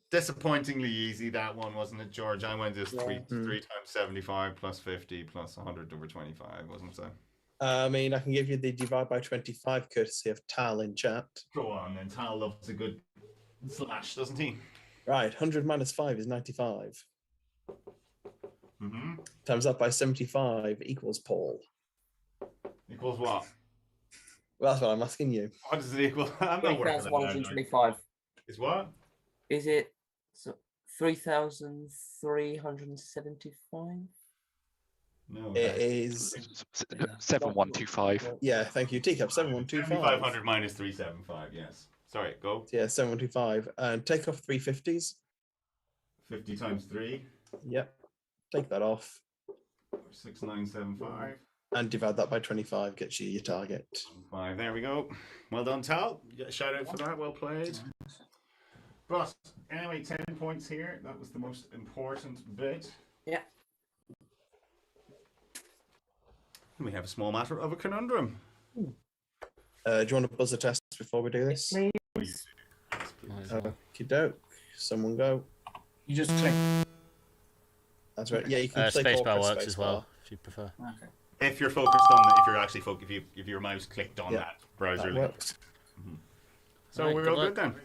Disappointingly easy, that one, wasn't it, George? I went just 3 times 75 plus 50 plus 100 over 25, wasn't it? I mean, I can give you the divide by 25 courtesy of Tal in chat. Go on, then. Tal loves a good slash, doesn't he? Right, 100 minus 5 is 95. Mm-hmm. Times that by 75 equals Paul. Equals what? Well, that's what I'm asking you. What does it equal? I'm not working on that. 3,125. Is what? Is it 3,375? No. It is 7125. Yeah, thank you. Teacup 7125. 7,500 minus 375, yes. Sorry, go. Yeah, 725. And take off 350s. 50 times 3. Yep. Take that off. 6975. And divide that by 25 gets you your target. 5. There we go. Well done, Tal. Shout out for that. Well played. But anyway, 10 points here. That was the most important bit. Yeah. We have a small matter of a conundrum. Do you want to buzz a test before we do this? Please. Okie doke. Someone go. You just click. That's right. Yeah, you can click or Spacebar press works as spacebar. well, if you prefer. Okay. If you're focused on, if you're actually focused, if your mouse clicked on that browser That link. works. So Right, we're good all luck. good then.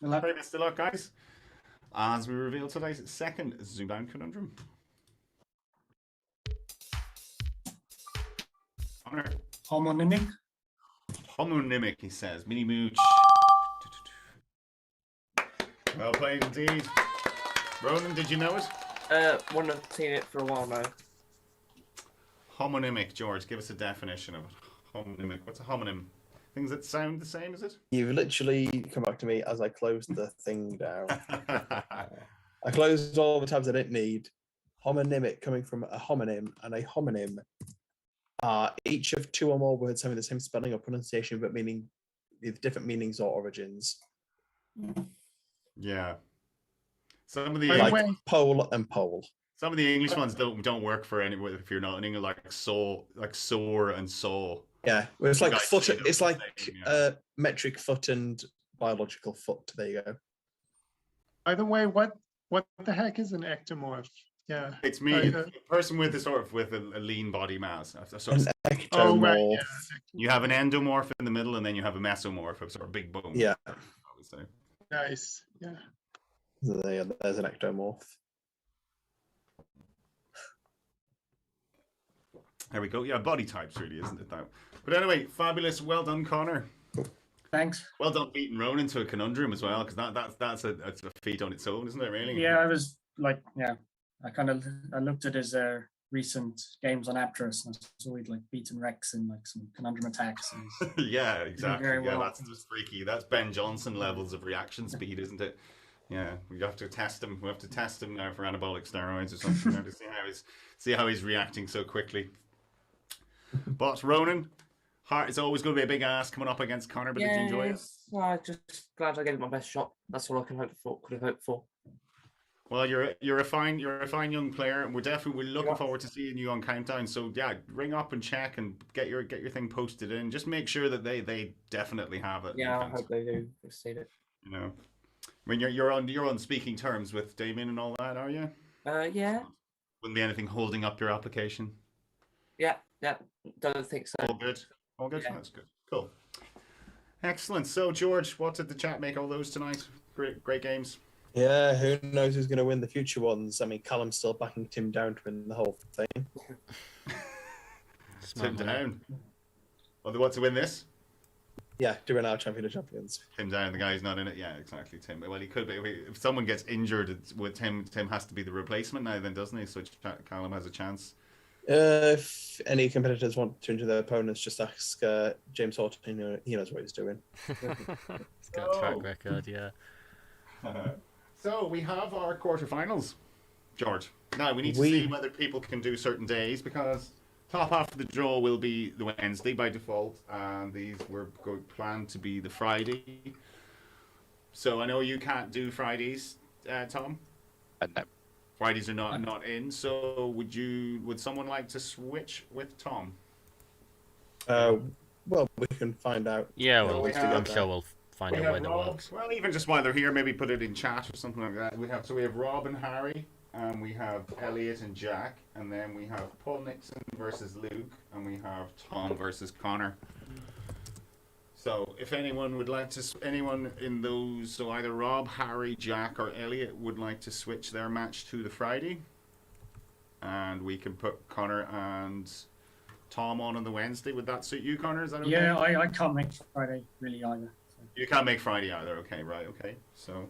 Good luck. Very best of luck, guys. As we reveal today's second ZoomDown conundrum. Honor. Homonymic. Homonymic, he says. Mini mooch. Well played indeed. Ronan, did you know it? One I've seen it for a while now. Homonymic, George. Give us a definition of it. Homonymic. What's a homonym? Things that sound the same, is it? You've literally come back to me as I closed the thing down. I closed all the tabs I didn't need. Homonymic coming from a homonym, and a homonym are each of 2 or more words having the same spelling or pronunciation but meaning with different meanings or origins. Yeah. Some of the By the Like way- pole and pole. some of the English ones don't work for any if you're not in English, like sore and saw. Yeah, well, it's like Guys, foot. you know It's the like same, yeah. metric foot and biological foot. There you go. By the way, what the heck is an ectomorph? Yeah. It's me, a person with a lean body mass. An Oh, ectomorph. right, yeah. You have an endomorph in the middle, and then you have a mesomorph, a sort of big bone. Yeah. I would say. Nice. Yeah. There's an ectomorph. There we go. Yeah, body types, really, isn't it? That. But anyway, fabulous. Well done, Conor. Thanks. Well done, beating Ronan to a conundrum as well, because that's a feat on its own, isn't it? Really. Yeah, I was like, I looked at his recent games on Aptros, and I saw he'd like beaten Rex in like some conundrum attacks. And Yeah, exactly. very Yeah, well. that's just freaky. That's Ben Johnson levels of reaction speed, isn't it? Yeah, we have to test him. We have to test him now for anabolic steroids or something now to see how he's reacting so quickly. But Ronan, it's always going to be a big ask coming up against Conor. But did you enjoy it? I'm just glad I gave it my best shot. That's all I could have hoped for. Well, you're a fine young player, and we're looking forward to seeing you on Countdown. So yeah, ring up and check and get your thing posted in. Just make sure that they definitely have it. Yeah, I hope they do receive it. You know, I mean you're on speaking terms with Damien and all that, are you? Yeah. Wouldn't be anything holding up your application. Yeah. Don't think so. All good. Yeah. That's good. Cool. Excellent. So George, what did the chat make of those tonight? Great games. Yeah, who knows who's going to win the future ones? I mean, Callum's still backing Tim Down to win the whole thing. Tim Down. Well, they want to win this? Yeah, to win our Champion of Champions. Tim Down, the guy who's not in it. Yeah, exactly. Tim. Well, he could be. If someone gets injured with Tim has to be the replacement now, then doesn't he? So Callum has a chance. If any competitors want to injure their opponents, just ask James Horton. He knows what he's doing. He's got a track record, yeah. So we have our quarterfinals, George. Now we need to see whether people can do certain days, because top half of the draw will be the Wednesday by default, and these were planned to be the Friday. So I know you can't do Fridays, Tom. No. Fridays are not in. So would someone like to switch with Tom? Well, we can find out. Yeah, well, I'm sure we'll find out where that works. Well, even just while they're here, maybe put it in chat or something like that. We have Rob and Harry, and we have Elliot and Jack, and then we have Paul Nixon versus Luke, and we have Tom versus Conor. So if anyone would like to, anyone in those, so either Rob, Harry, Jack, or Elliot would like to switch their match to the Friday, and we can put Conor and Tom on the Wednesday. Would that suit you, Conor? Is that okay? Yeah, I can't make Friday really either. So. You can't make Friday either. Okay, right. Okay, so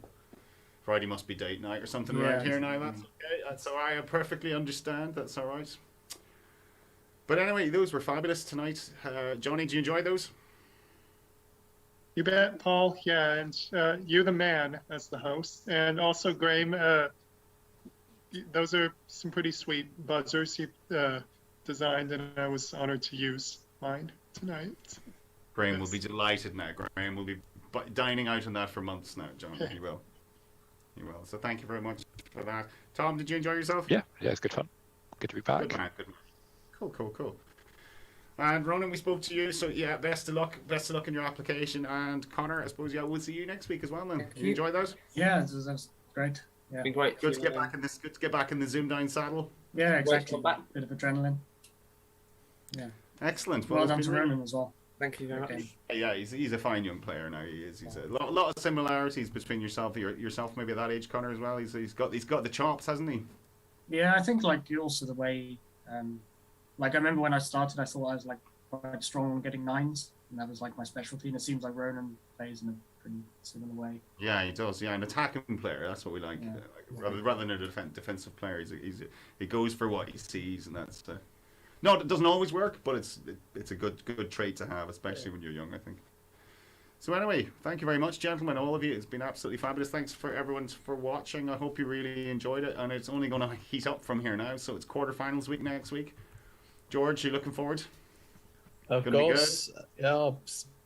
Friday must be date night or something around here now. That's okay. That's all right. I perfectly understand. That's all right. But anyway, those were fabulous tonight. Johnny, did you enjoy those? You bet, Paul. Yeah, and you're the man as the host. And also, Graham, those are some pretty sweet buzzers you designed, and I was honored to use mine tonight. Graham will be delighted now. Graham will be dining out on that for months now, John. He will. He will. So thank you very much for that. Tom, did you enjoy yourself? Yeah, it's good fun. Good to be back. Good man. Cool. And Ronan, we spoke to you, so yeah, best of luck in your application. And Conor, I suppose we'll see you next week as well. Then, did you enjoy those? Yeah, that's great. Yeah, been great. Good to get back in this. Good to get back in the ZoomDown saddle. Yeah, exactly. Bit of adrenaline. Yeah. Excellent. Well done to Ronan as well. Thank you very much. Yeah, he's a fine young player now. He is. He's a lot of similarities between yourself maybe at that age, Conor, as well. He's got the chops, hasn't he? Yeah, I think like also the way. Like I remember when I started, I thought I was like quite strong on getting nines, and that was like my specialty. And it seems like Ronan plays in a pretty similar way. Yeah, he does. Yeah, an attacking player. That's what we like. Yeah. Rather than a defensive player, he goes for what he sees, and that's. No, it doesn't always work, but it's a good trait to have, especially when you're young, I think. So anyway, thank you very much, gentlemen, all of you. It's been absolutely fabulous. Thanks for everyone for watching. I hope you really enjoyed it, and it's only going to heat up from here now. So it's quarterfinals week next week. George, you looking forward? Of course. Yeah, I'll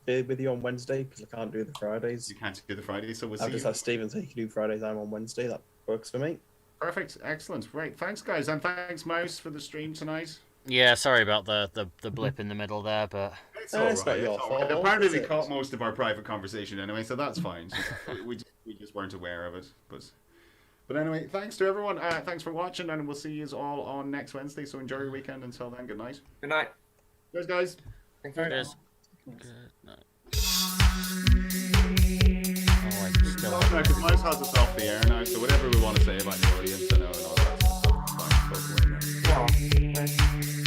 be with you on Wednesday because I can't do the Fridays. You can't do the Fridays, so we'll see. I've just asked Stephen so he can do Fridays. I'm on Wednesday. That works for me. Perfect. Excellent. Right. Thanks, guys, and thanks, Mouse, for the stream tonight. Yeah, sorry about the blip in the middle there, but it's all right. Not your fault. Apparently, we caught most of our private conversation anyway, so that's fine. So we just weren't aware of it, but But anyway, thanks to everyone. Thanks for watching, and we'll see you all on next Wednesday. So enjoy your weekend. Until then, good night. Good night. Cheers, guys. Thank you. Cheers. Good night. No, because Mouse has us off the air now, so whatever we want to say about the audience, I know, and all that stuff. Fine, go for it, yeah. Oh,